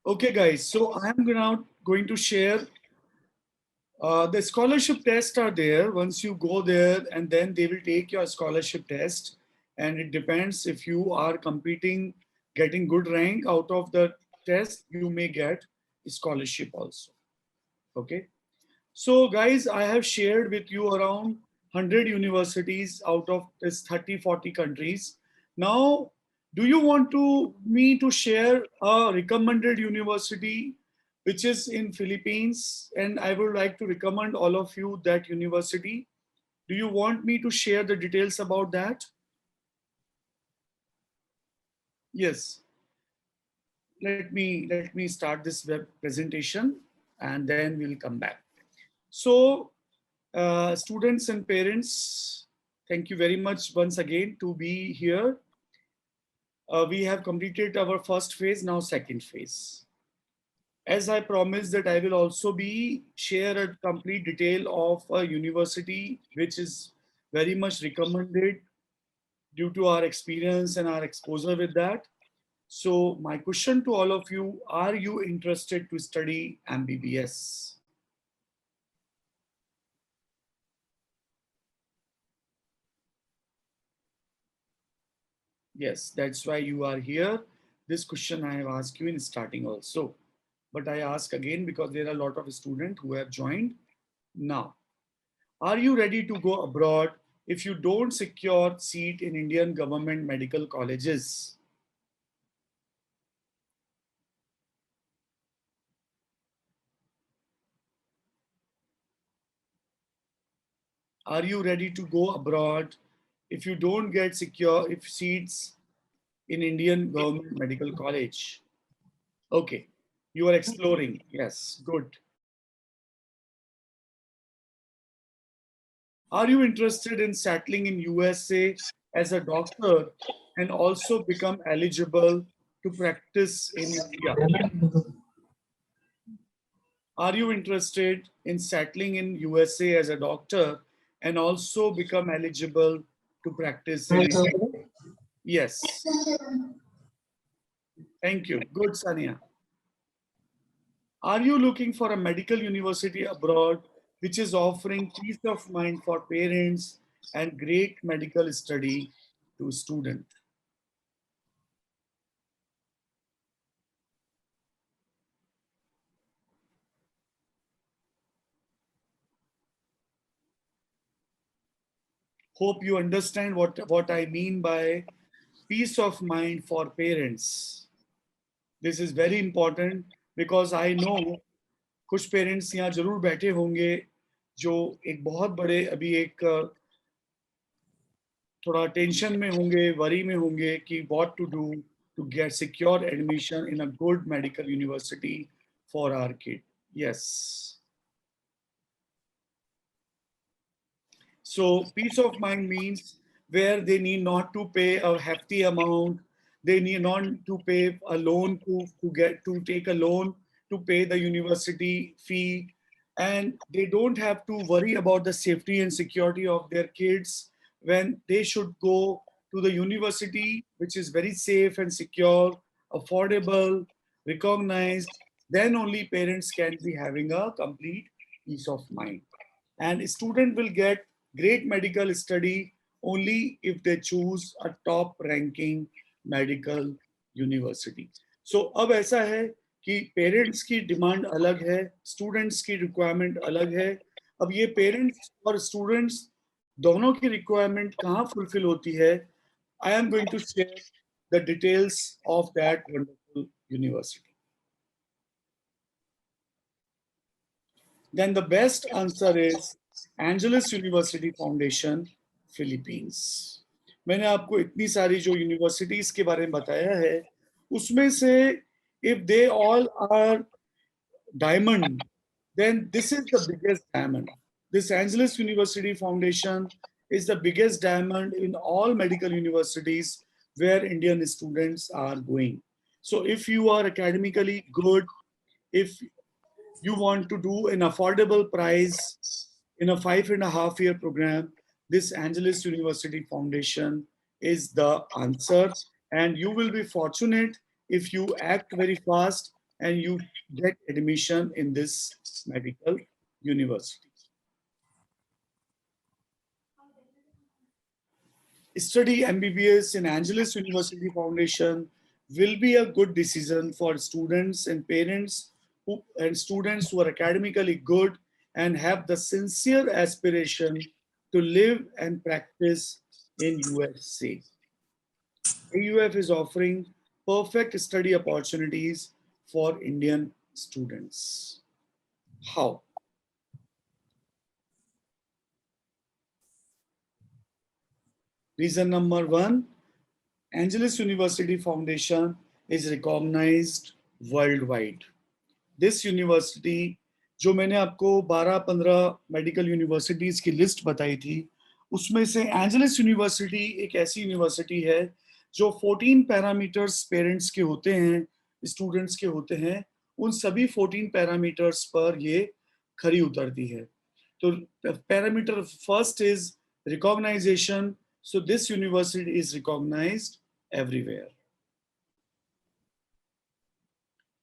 Okay, guys. So I am now going to share the scholarship tests are there. Once you go there, and then they will take your scholarship test, and it depends if you are competing, getting good rank out of the test, you may get scholarship also. Okay. So, guys, I have shared with you around 100 universities out of this 30, 40 countries. Now, do you want me to share a recommended university which is in Philippines? And I would like to recommend all of you that university. Do you want me to share the details about that? Yes. Let me start this web presentation and then we'll come back. So, students and parents, thank you very much once again to be here. We have completed our first phase, now second phase. As I promised that I will also be share a complete detail of a university which is very much recommended due to our experience and our exposure with that. So my question to all of you, are you interested to study MBBS? Yes, that's why you are here. This question I have asked you in starting also. But I ask again because there are a lot of students who have joined now. Are you ready to go abroad if you don't secure seat in Indian government medical colleges? Are you ready to go abroad if you don't get secure if seats in Indian government medical college? Okay, you are exploring. Yes, good. Are you interested in settling in USA as a doctor and also become eligible to practice in India? Are you interested in settling in USA as a doctor and also become eligible to practice in India? Yes. Thank you. Good, Sania. Are you looking for a medical university abroad which is offering peace of mind for parents and great medical study to students? Hope you understand what I mean by peace of mind for parents. This is very important because I know कुछ parents यहाँ जरूर बैठे होंगे जो एक बहुत बड़े अभी एक थोड़ा टेंशन में होंगे वरी में होंगे कि what to do to get secure admission in a good medical university for our kid yes So peace of mind means where they need not to pay a hefty amount, they need not to pay a loan to take a loan to pay the university fee, and they don't have to worry about the safety and security of their kids when they should go to the university, which is very safe and secure, affordable, recognized. Then only parents can be having a complete peace of mind. And a student will get great medical study only if they choose a top ranking medical university. So अब ऐसा है कि parents की demand अलग है, students की requirement अलग है. अब ये पेरेंट्स और स्टूडेंट्स दोनों की रिक्वायरमेंट कहाँ फुलफिल होती है? I am going to share the details of that wonderful university. Then the best answer is Angeles University Foundation, Philippines. मैंने आपको इतनी सारी जो यूनिवर्सिटीज के बारे में बताया है, उसमें से if they all are diamond, then this is the biggest diamond. This Angeles University Foundation is the biggest diamond in all medical universities where Indian students are going. So if you are academically good, if you want to do an affordable price in a 5.5 year program, this Angeles University Foundation is the answer. And you will be fortunate if you act very fast and you get admission in this medical university. Study MBBS in Angeles University Foundation will be a good decision for students and parents and students who are academically good and have the sincere aspiration to live and practice in USA. AUF is offering perfect study opportunities for Indian students. How? Reason number one, Angeles University Foundation is recognized worldwide. This university, जो मैंने आपको 12-15 medical universities की list बताई थी, उसमें से Angeles university एक ऐसी यूनिवर्सिटी है जो 14 पैरामीटर्स पेरेंट्स के होते हैं, स्टूडेंट्स के होते हैं, उन सभी 14 पैरामीटर्स पर ये खरी उतरती है. तो parameter first is recognisation. So this university is recognized everywhere.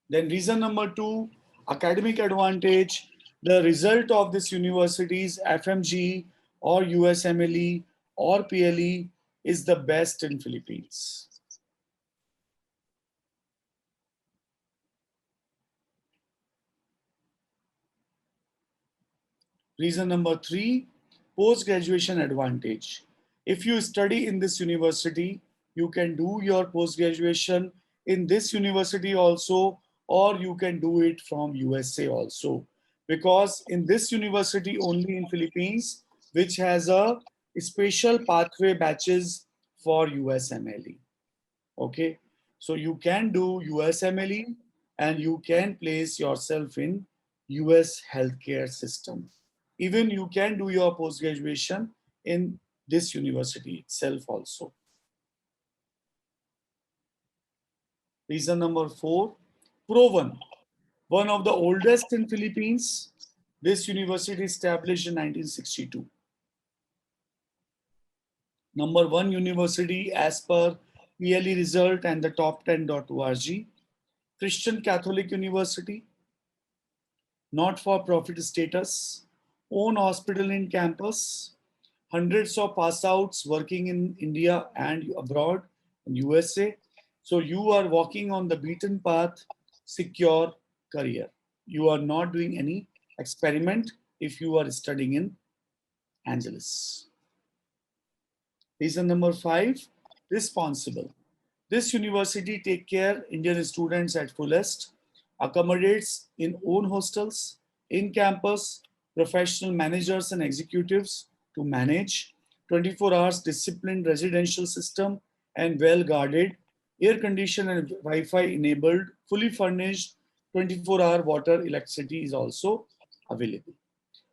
Then reason number two, academic advantage. The result of this university's FMG or USMLE or PLE is the best in Philippines. Reason number three, post-graduation advantage. If you study in this university, you can do your post-graduation in this university also, or you can do it from USA also. Because in this university only in Philippines, which has a special pathway batches for USMLE. Okay, so you can do USMLE and you can place yourself in US healthcare system. Even you can do your post graduation in this university itself also. Reason number four, proven. One of the oldest in Philippines. This university established in 1962. Number one university as per PLE result and the top 10.org. Christian Catholic University, not for profit status, own hospital in campus, hundreds of pass outs working in India and abroad in USA. So you are walking on the beaten path, secure career. You are not doing any experiment if you are studying in Angeles. Reason number five, responsible. This university take care Indian students at fullest, accommodates in own hostels, in campus, professional managers and executives to manage 24 hours disciplined residential system and well guarded, air conditioned and Wi-Fi enabled, fully furnished, 24-hour water electricity is also available.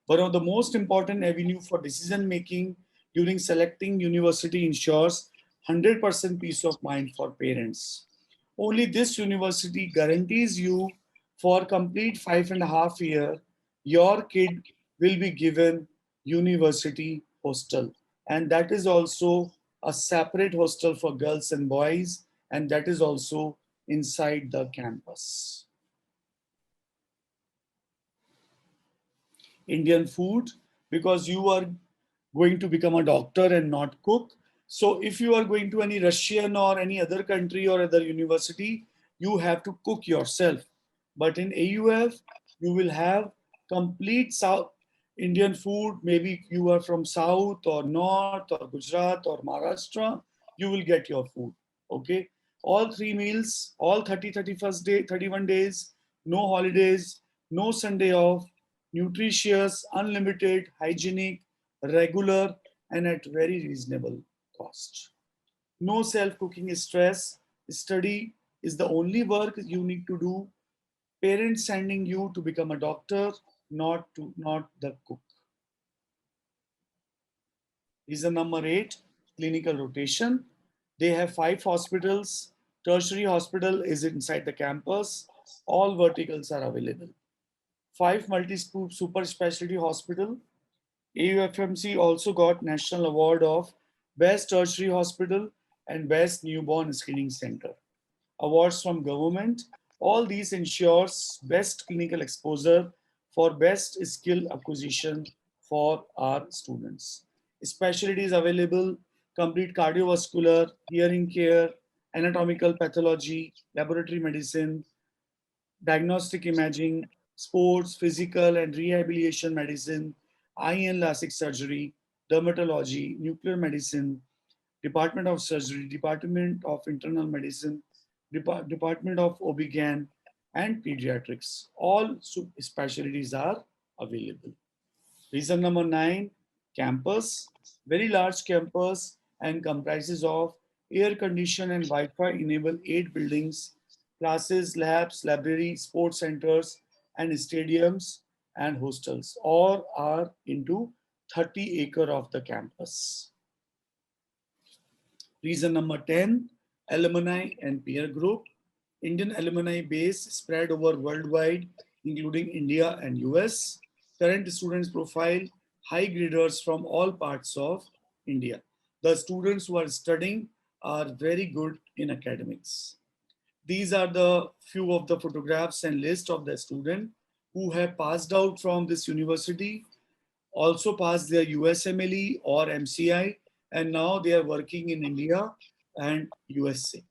One of the most important avenue for decision making during selecting university ensures 100% peace of mind for parents. Only this university guarantees you for complete 5.5 years, your kid will be given university hostel. And that is also a separate hostel for girls and boys. And that is also inside the campus. Indian food, because you are going to become a doctor and not cook. So if you are going to any Russian or any other country or other university, you have to cook yourself. But in AUF, you will have complete South Indian food. Maybe you are from South or North or Gujarat or Maharashtra, you will get your food. Okay. All three meals, all 30, 31st day, 31 days, no holidays, no Sunday off, nutritious, unlimited, hygienic, regular, and at very reasonable cost. No self-cooking stress. Study is the only work you need to do. Parents sending you to become a doctor, not the cook. Reason number eight, clinical rotation. They have 5 hospitals. Tertiary hospital is inside the campus. All verticals are available. 5 multi-super specialty hospital. AUFMC also got National Award of Best Tertiary Hospital and Best Newborn Screening Center. Awards from government. All these ensures best clinical exposure for best skill acquisition for our students. Specialties available, complete cardiovascular, hearing care, anatomical pathology, laboratory medicine, diagnostic imaging, sports, physical and rehabilitation medicine, eye and LASIK surgery, dermatology, nuclear medicine, Department of Surgery, Department of Internal Medicine, Department of OB-GYN, and Pediatrics. All specialties are available. Reason number 9, campus. Very large campus and comprises of air-conditioned and Wi-Fi enabled 8 buildings, classes, labs, library, sports centers, and stadiums and hostels. All are into 30 acre of the campus. Reason number 10, alumni and peer group. Indian alumni base spread over worldwide, including India and US. Current students profile high graders from all parts of India. The students who are studying are very good in academics. These are the few of the photographs and list of the students who have passed out from this university, also passed their USMLE or MCI, and now they are working in India and USA.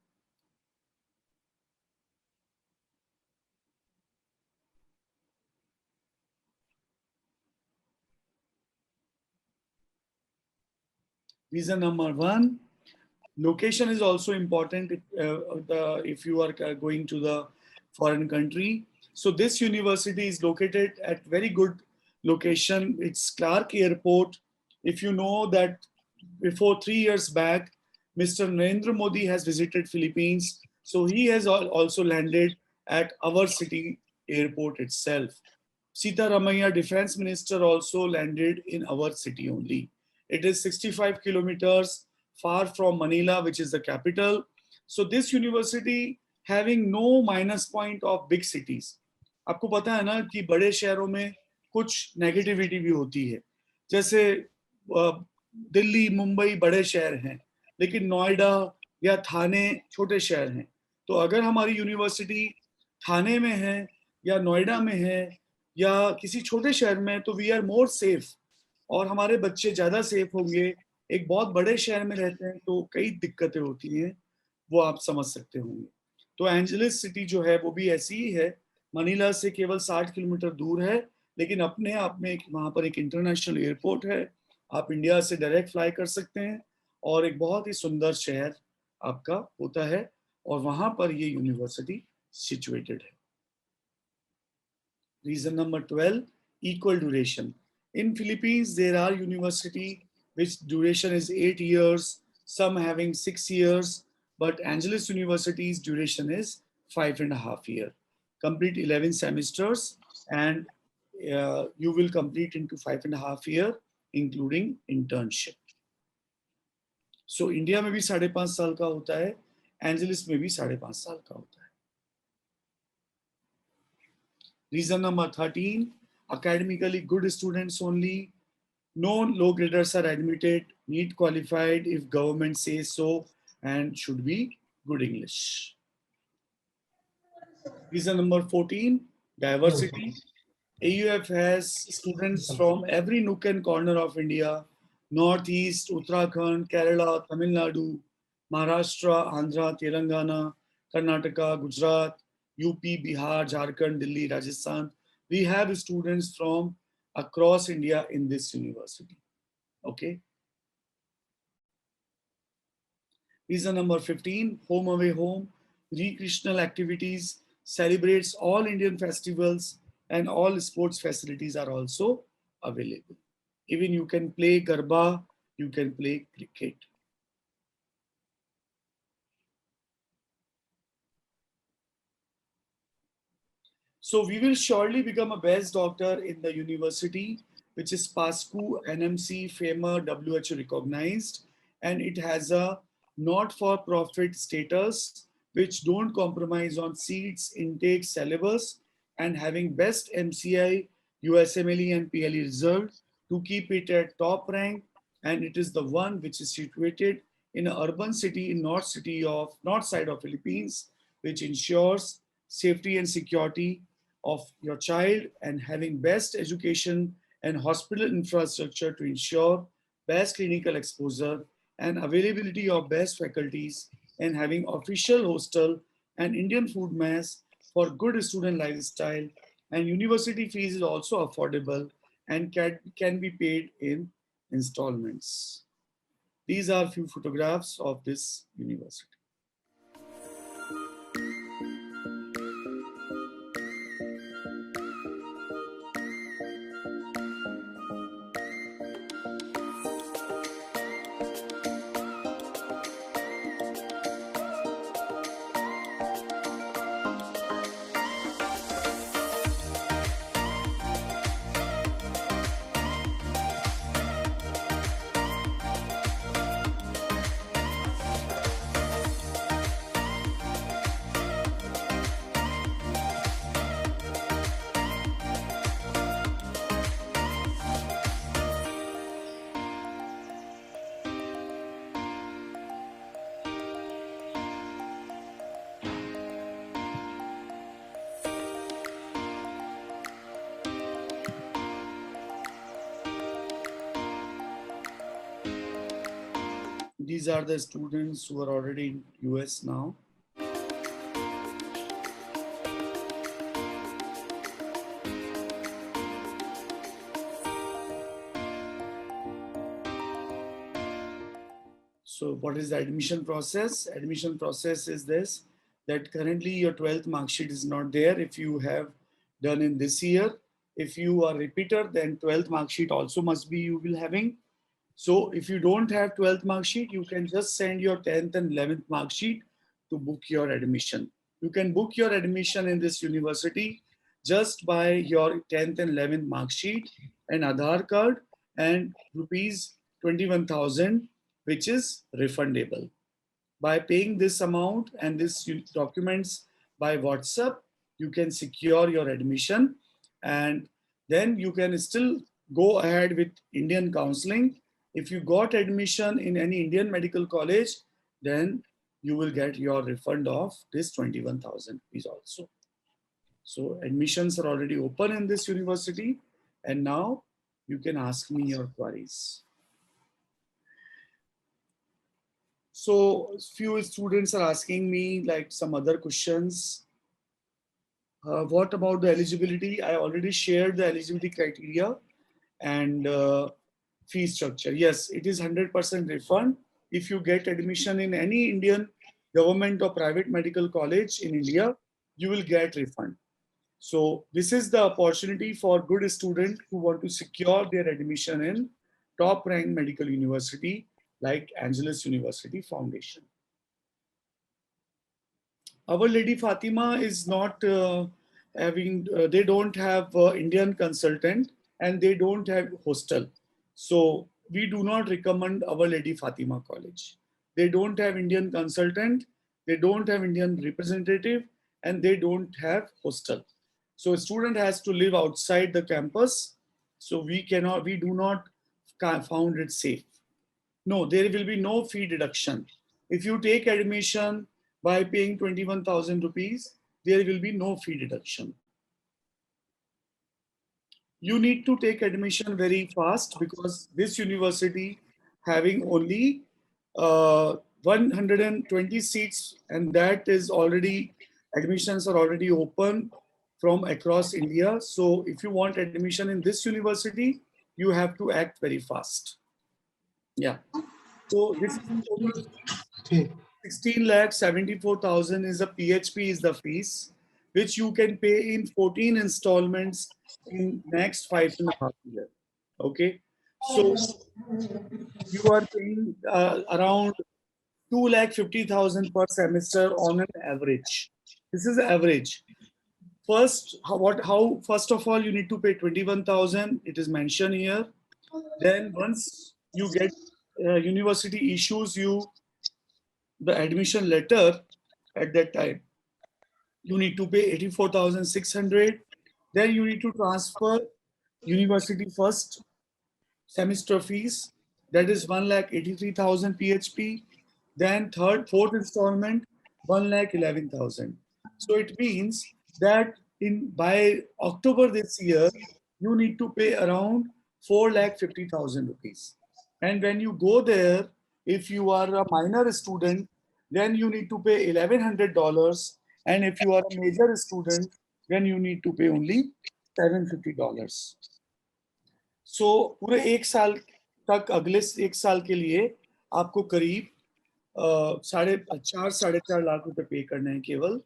Reason number 1, location is also important if you are going to the foreign country. So this university is located at very good location. It's Clark Airport. If you know that before 3 years back, Mr. Narendra Modi has visited Philippines. So he has also landed at our city airport itself. Sita Ramaiah, defense minister, also landed in our city only. It is 65 kilometers far from Manila, which is the capital. So this university having no minus point of big cities. आपको पता है ना कि बड़े शहरों में कुछ negativity भी होती है, जैसे दिल्ली, मुंबई बड़े शहर हैं, लेकिन नोएडा या थाने छोटे शहर हैं. तो अगर हमारी यूनिवर्सिटी थाने में है या नोएडा में है या किसी छोटे शहर में, तो वी आर मोर सेफ और हमारे बच्चे ज़्यादा सेफ होंगे. एक बहुत बड़े शहर में रहते हैं तो कई दिक्कतें होती हैं, वो आप समझ सकते होंगे. तो एंजलिस सिटी जो है वो भी ऐसी ही है, मनीला से केवल 60 किलोमीटर दूर है, लेकिन अपने आप में वहाँ पर एक इंटरनेशनल एयरपोर्ट है. आप इंडिया से डायरेक्ट फ्लाई कर सकते हैं और एक बहुत ही सुंदर शहर आपका होता है और वहाँ पर ये यूनिवर्सिटी सिचुएटेड है. Reason number 12, equal duration. In Philippines, there are university which duration is 8 years, some having 6 years, but Angeles University's duration is 5.5 years. Complete 11 semesters and you will complete into 5.5 years, including internship. So India में भी 5.5 साल का होता है, Angeles में भी 5.5 साल का होता है. Reason number 13, academically good students only. No low graders are admitted, NEET qualified if government says so, and should be good English. Reason number 14, diversity. AUF has students from every nook and corner of India, Northeast, Uttarakhand, Kerala, Tamil Nadu, Maharashtra, Andhra, Telangana, Karnataka, Gujarat, UP, Bihar, Jharkhand, Delhi, Rajasthan. We have students from across India in this university. Okay. Reason number 15, home away home, recreational activities, celebrates all Indian festivals and all sports facilities are also available. Even you can play Garba, you can play cricket. So we will surely become a best doctor in the university, which is PASCU, NMC, FAMA, WHO recognized, and it has a not-for-profit status, which don't compromise on seats, intake, syllabus, and having best MCI, USMLE, and PLE result to keep it at top rank. And it is the one which is situated in an urban city in north side of Philippines, which ensures safety and security of your child and having best education and hospital infrastructure to ensure best clinical exposure and availability of best faculties and having official hostel and Indian food mess for good student lifestyle, and university fees is also affordable and can be paid in installments. These are few photographs of this university. These are the students who are already in US now. So what is the admission process? Admission process is this, that currently your 12th mark sheet is not there if you have done in this year. If you are repeater, then 12th mark sheet also must be you will having. So if you don't have 12th mark sheet, you can just send your 10th and 11th mark sheet to book your admission. You can book your admission in this university just by your 10th and 11th mark sheet and Aadhaar card and rupees 21,000, which is refundable. By paying this amount and this documents by WhatsApp, you can secure your admission, and then you can still go ahead with Indian counseling. If you got admission in any Indian medical college, then you will get your refund of this 21,000 rupees also. So admissions are already open in this university, and now you can ask me your queries. So few students are asking me like some other questions. What about the eligibility? I already shared the eligibility criteria and fee structure. Yes, it is 100% refund. If you get admission in any Indian government or private medical college in India, you will get refund. So this is the opportunity for good students who want to secure their admission in top ranked medical university like Angeles University Foundation. Our Lady Fatima is not having, they don't have Indian consultant and they don't have hostel. So we do not recommend Our Lady Fatima College. They don't have Indian consultant, they don't have Indian representative, and they don't have hostel. So a student has to live outside the campus. So we do not found it safe. No, there will be no fee deduction. If you take admission by paying 21,000 rupees, there will be no fee deduction. You need to take admission very fast because this university having only 120 seats, and that is already, admissions are already open from across India. So if you want admission in this university, you have to act very fast. Yeah. So this is the total fee. 16,74,000 is a PHP is the fees, which you can pay in 14 installments in next 5.5 years. Okay. So you are paying around 2,50,000 per semester on an average. This is average. First, first of all, you need to pay 21,000. It is mentioned here. Then once you get university issues you the admission letter at that time, you need to pay 84,600. Then you need to transfer university first semester fees, that is 1,83,000 PHP. Then fourth installment, 1,11,000. So it means that in by October this year, you need to pay around 4,50,000 rupees. And when you go there, if you are a minor student, then you need to pay $1,100. And if you are a major student, then you need to pay only $750. सो पूरे एक साल तक, अगले एक साल के लिए आपको करीब 4.5 रुपए पे करने हैं केवल,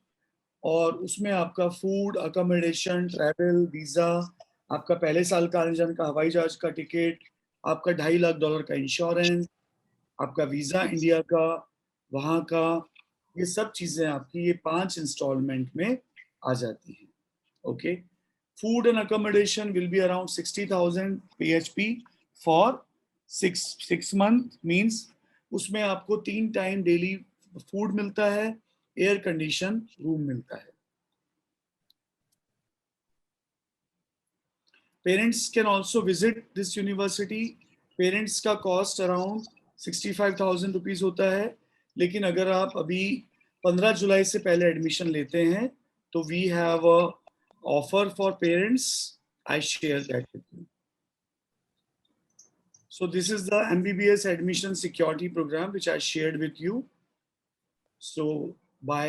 और उसमें आपका फूड, अकोमोडेशन, ट्रैवल, वीजा, आपका पहले साल का आने जाने का हवाई जहाज का टिकट, आपका $2.5 लाख का इंश्योरेंस, आपका वीजा इंडिया का, वहाँ का, ये सब चीजें आपकी ये 5 इंस्टॉलमेंट में आ जाती हैं. Okay. Food and accommodation will be around 60,000 PHP for 6 month, means उसमें आपको 3 टाइम डेली फूड मिलता है, एयर कंडीशन रूम मिलता है. Parents can also visit this university. Parents का कॉस्ट अराउंड 65,000 रुपीज होता है, लेकिन अगर आप अभी 15 जुलाई से पहले एडमिशन लेते हैं तो we have a offer for parents. I share that with you. So this is the MBBS admission security program which I shared with you. So by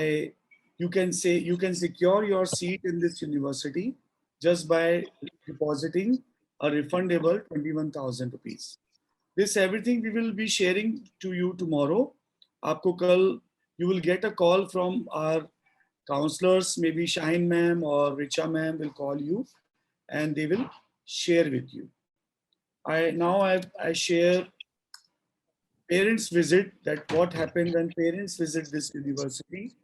you can secure your seat in this university just by depositing a refundable 21,000 rupees. This everything we will be sharing to you tomorrow. आपको कल you will get a call from our counselors, maybe Shaheen ma'am or Richa ma'am will call you and they will share with you. I share parents visit, that what happened when parents visit this university.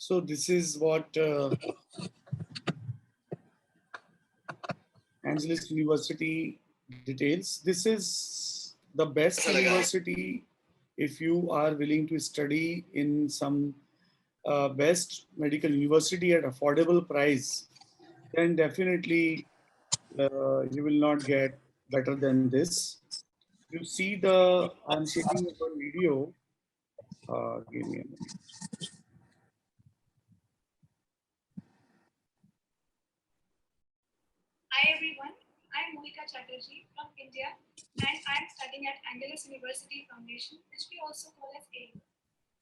So this is what Angeles University details. This is the best university if you are willing to study in some best medical university at affordable price, then definitely you will not get better than this. You see I'm taking up a video. Give me a minute. Hi everyone, I'm Mohika Chatterjee from India and I'm studying at Angeles University Foundation, which we also call as AU.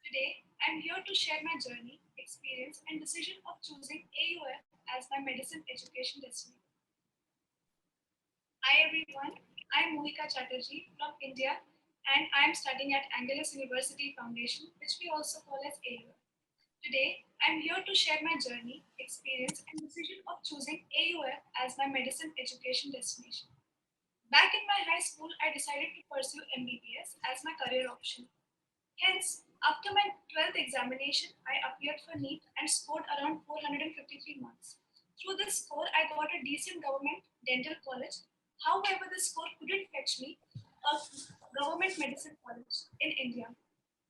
Today, I'm here to share my journey, experience, and decision of choosing AUF as my medicine education destination. Hi everyone, I'm Mohika Chatterjee from India and I'm studying at Angeles University Foundation, which we also call as AUF. Today, I'm here to share my journey, experience, and decision of choosing AUF as my medicine education destination. Back in my high school, I decided to pursue MBBS as my career option. Hence, after my 12th examination, I appeared for NEET and scored around 453 marks. Through this score, I got a decent government dental college. However, the score couldn't fetch me a government medicine college in India,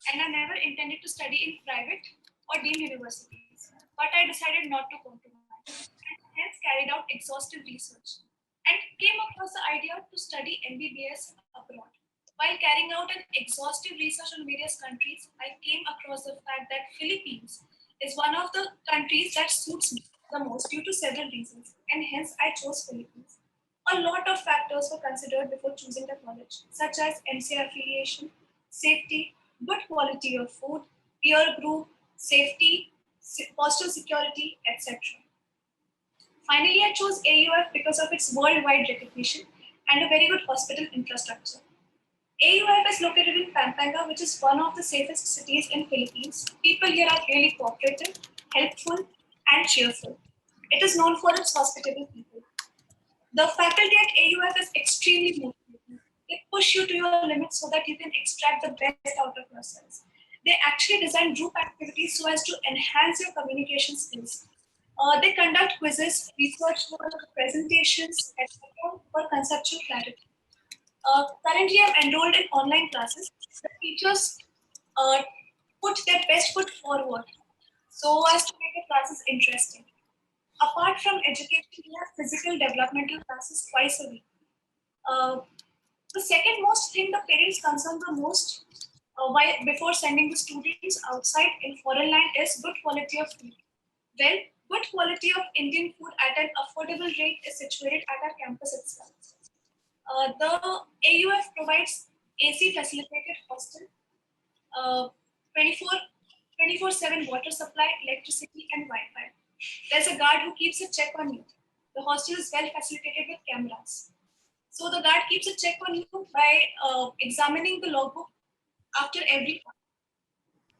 and I never intended to study in private or deemed universities. But I decided not to compromise and hence carried out exhaustive research and came across the idea to study MBBS abroad. While carrying out an exhaustive research on various countries, I came across the fact that Philippines is one of the countries that suits me the most due to several reasons, and hence I chose Philippines. A lot of factors were considered before choosing the college, such as MCA affiliation, safety, good quality of food, peer group, safety, postal security, etc. Finally, I chose AUF because of its worldwide recognition and a very good hospital infrastructure. AUF is located in Pampanga, which is one of the safest cities in Philippines. People here are really cooperative, helpful, and cheerful. It is known for its hospitable people. The faculty at AUF is extremely motivating. They push you to your limits so that you can extract the best out of yourselves. They actually design group activities so as to enhance your communication skills. They conduct quizzes, research work, presentations, etc. for conceptual clarity. Currently, I'm enrolled in online classes. The teachers uh, put their best foot forward so as to make the classes interesting. Apart from education, we have physical developmental classes twice a week. Uh, the second most thing the parents concern the most before sending the students outside in foreign land is good quality of food. Well, good quality of Indian food at an affordable rate is situated at our campus itself. The AUF provides AC facilitated hostel, uh, 24 24/7 water supply, electricity, and Wi-Fi. There's a guard who keeps a check on you. The hostel is well facilitated with cameras. So the guard keeps a check on you by examining the logbook after every class.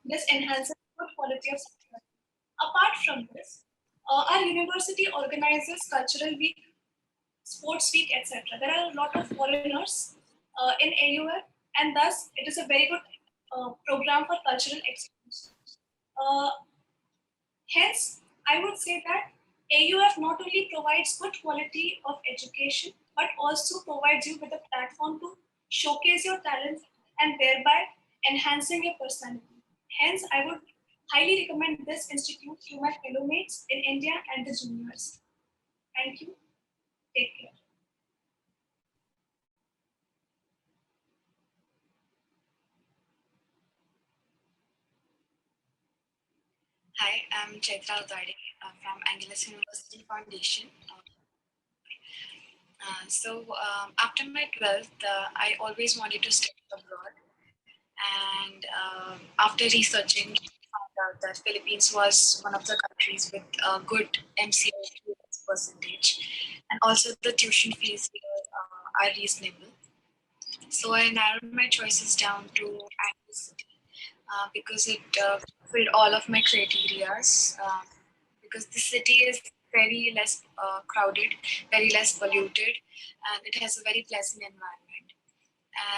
This enhances good quality of security. Apart from this, our university organizes cultural week, sports week, etc. There are a lot of foreigners in AUF, and thus it is a very good program for cultural exchange. Uh, Hence, I would say that AUF not only provides good quality of education, but also provides you with a platform to showcase your talents and thereby enhancing your personality. Hence, I would highly recommend this institute to my fellow mates in India and the juniors. Thank you. Take care. Hi, I'm Chaitra Utade from Angeles University Foundation. After my 12th, I always wanted to study abroad. And after researching, I found out that Philippines was one of the countries with a good MCA percentage. And also the tuition fees here are reasonable. So I narrowed my choices down to Angeles City because it filled all of my criterias. Because the city is very less crowded, very less polluted, and it has a very pleasant environment.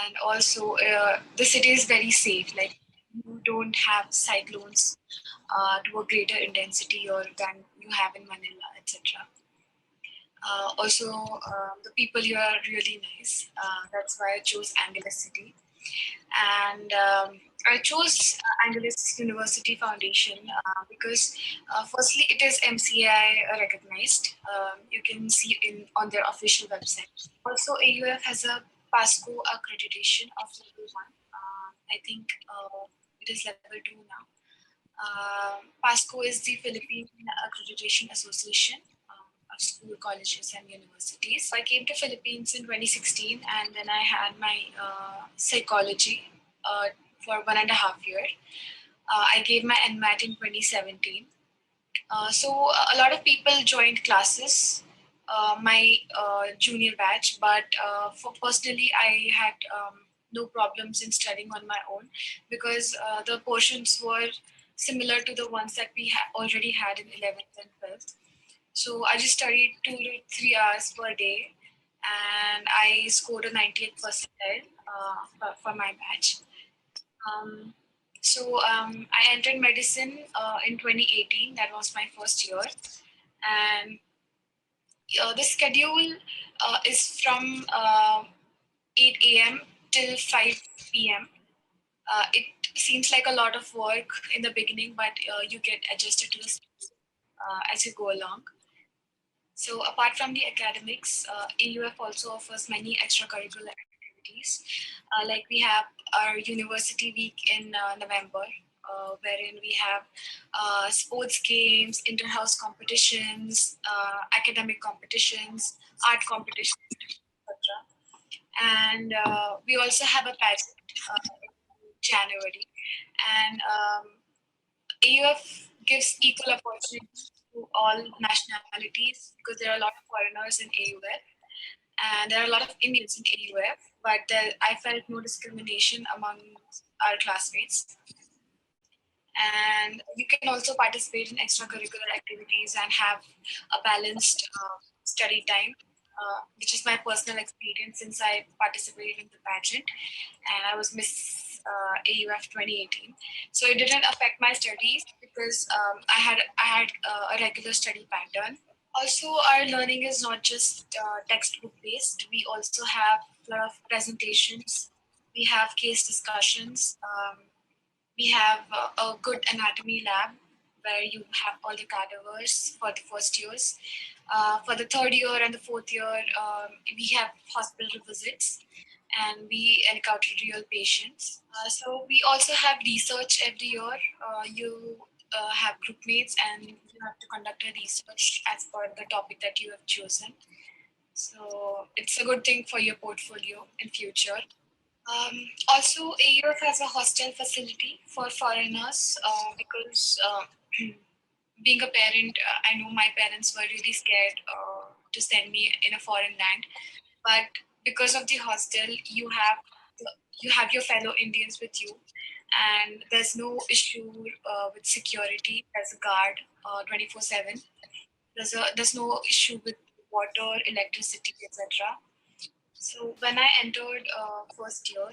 And also, the city is very safe. Like you don't have side loans to a greater intensity or than you have in Manila, etc. Also, the people here are really nice. That's why I chose Angeles City. And I chose Angeles University Foundation because firstly, it is MCI recognized. You can see in on their official website. Also, AUF has a PASCO accreditation of level 1. I think it is level 2 now. PASCO is the Philippine Accreditation Association of school, colleges, and universities. I came to Philippines in 2016, and then I had my psychology for 1.5 years. I gave my NMAT in 2017. So a lot of people joined classes, my junior batch, but for personally, I had no problems in studying on my own because the portions were similar to the ones that we already had in 11th and 12th. So I just studied 2 to 3 hours per day, and I scored a 90th percentile for my batch. I entered medicine in 2018. That was my first year, and the schedule is from 8 a.m. till 5 p.m. It seems like a lot of work in the beginning, but you get adjusted to the schedule as you go along. So apart from the academics, AUF also offers many extracurricular activities. Like we have our university week in November, wherein we have sports games, inter-house competitions, academic competitions, art competitions, etc. And we also have a pageant in January. And AUF gives equal opportunity to all nationalities because there are a lot of foreigners in AUF and there are a lot of Indians in AUF, but I felt no discrimination among our classmates. And you can also participate in extracurricular activities and have a balanced study time, which is my personal experience since I participated in the pageant and I was Miss AUF 2018. So it didn't affect my studies because I had a regular study pattern. Also, our learning is not just textbook based. We also have a lot of presentations. We have case discussions. We have a good anatomy lab where you have all the cadavers for the first years. For the third year and the fourth year, we have hospital visits and we encounter real patients. So we also have research every year. You have group mates and you have to conduct a research as per the topic that you have chosen. So it's a good thing for your portfolio in future. Also, AUF has a hostel facility for foreigners because being a parent, I know my parents were really scared to send me in a foreign land. But because of the hostel, you have your fellow Indians with you, and there's no issue with security. There's a guard 24/7. There's no issue with water, electricity, etc. So when I entered first year,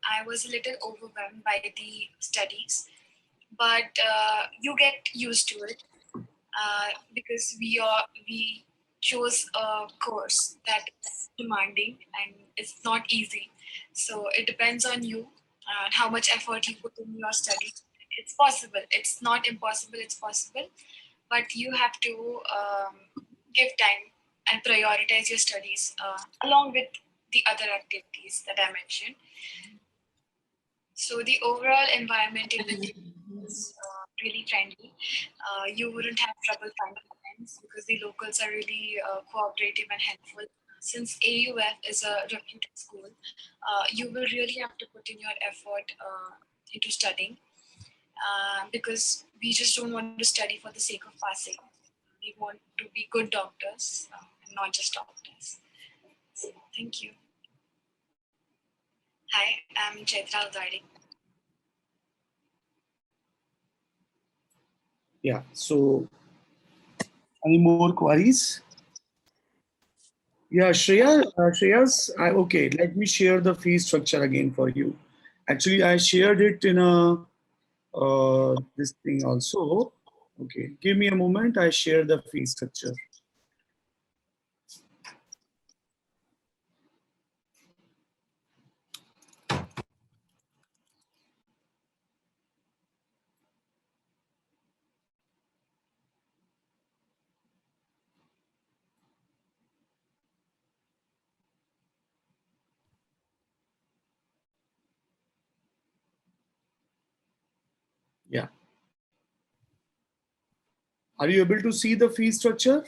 I was a little overwhelmed by the studies, but you get used to it because we chose a course that is demanding and it's not easy. So it depends on you and how much effort you put in your study. It's possible. It's not impossible. It's possible, but you have to give time and prioritize your studies along with the other activities that I mentioned. So the overall environment in the is really friendly. You wouldn't have trouble finding friends because the locals are really cooperative and helpful. Since AUF is a reputed school, you will really have to put in your effort into studying because we just don't want to study for the sake of passing. We want to be good doctors and not just doctors. So, thank you. Hi, I'm Chaitra Udari. Yeah. So, any more queries? Yeah, Shreya's. Okay, let me share the fee structure again for you. Actually, I shared it in a this thing also. Okay, give me a moment. I share the fee structure. Yeah. Are you able to see the fee structure?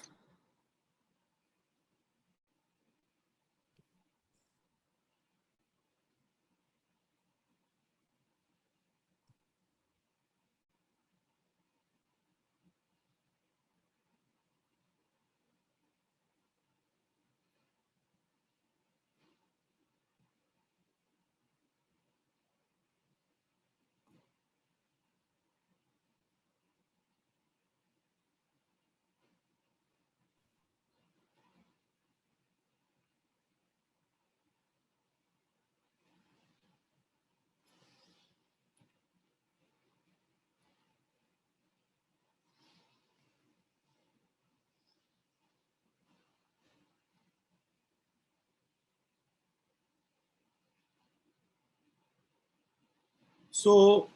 So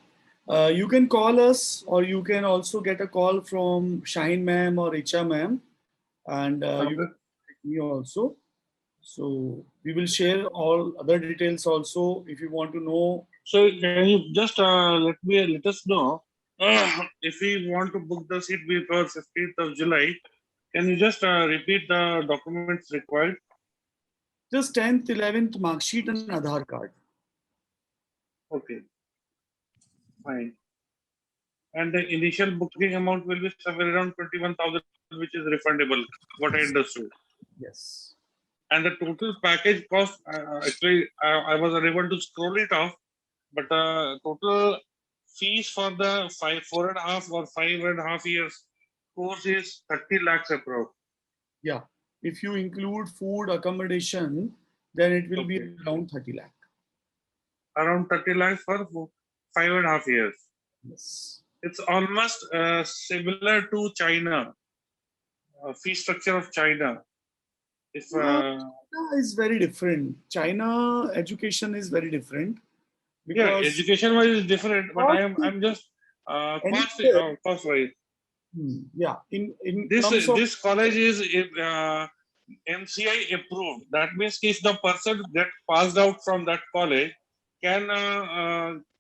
you can call us, or you can also get a call from Shine ma'am or Richa ma'am, and you can contact me also. So we will share all other details also if you want to know. So can you just let us know if we want to book the seat before 15th of July? Can you just repeat the documents required? Just 10th, 11th mark sheet and Aadhaar card. Okay, fine. And the initial booking amount will be somewhere around 21,000, which is refundable. What I understood. Yes. And the total package cost, actually, I was unable to scroll it off, but total fees for the 4.5 or 5.5 years course is 30 lakhs approx. Yeah. If you include food, accommodation, then it will be Okay. around 30 lakh. Around 30 lakhs for 5.5 years. Yes. It's almost similar to China, fee structure of China. If China is very different. China education is very different yeah, because education wise is different, but I'm just anywhere, cost wise. yeah, in This terms of this college is MCI approved. That means if the person get passed out from that college, can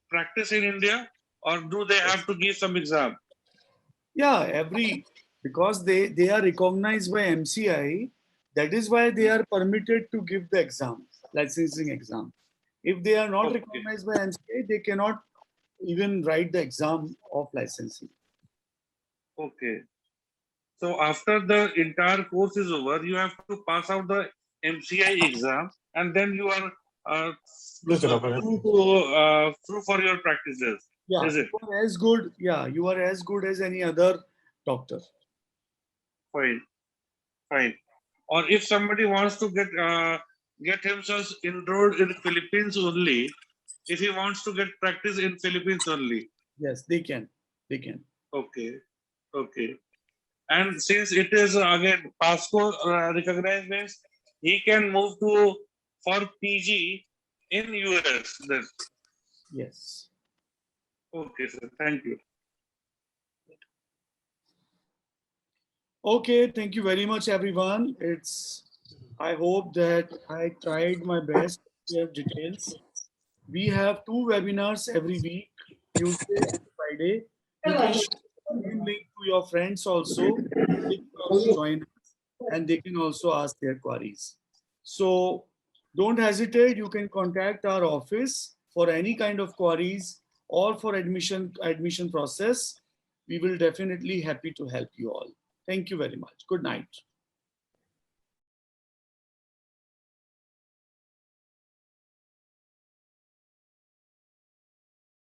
practice in India, or do they have to give some exam? yeah, because they are recognized by MCI, that is why they are permitted to give the exam, licensing exam. If they are not Okay, recognized by MCI, they cannot even write the exam of licensing. okay. So after the entire course is over, you have to pass out the MCI exam, and then you are through for your practices. Yeah, Is it? you are as good. Yeah, you are as good as any other doctor. Fine, fine. Or if somebody wants to get himself enrolled in Philippines only, if he wants to get practice in Philippines only. Yes, they can. They can. Okay, okay. And since it is again passport recognized means he can move to for PG in US then. Yes. Okay, sir. Thank you. Okay, thank you very much, everyone. I hope that I tried my best to share details. We have 2 webinars every week, Tuesday and Friday. You can share the same link to your friends also. They can also join us and they can also ask their queries. So don't hesitate. You can contact our office for any kind of queries or for admission process. We will definitely happy to help you all. Thank you very much. Good night.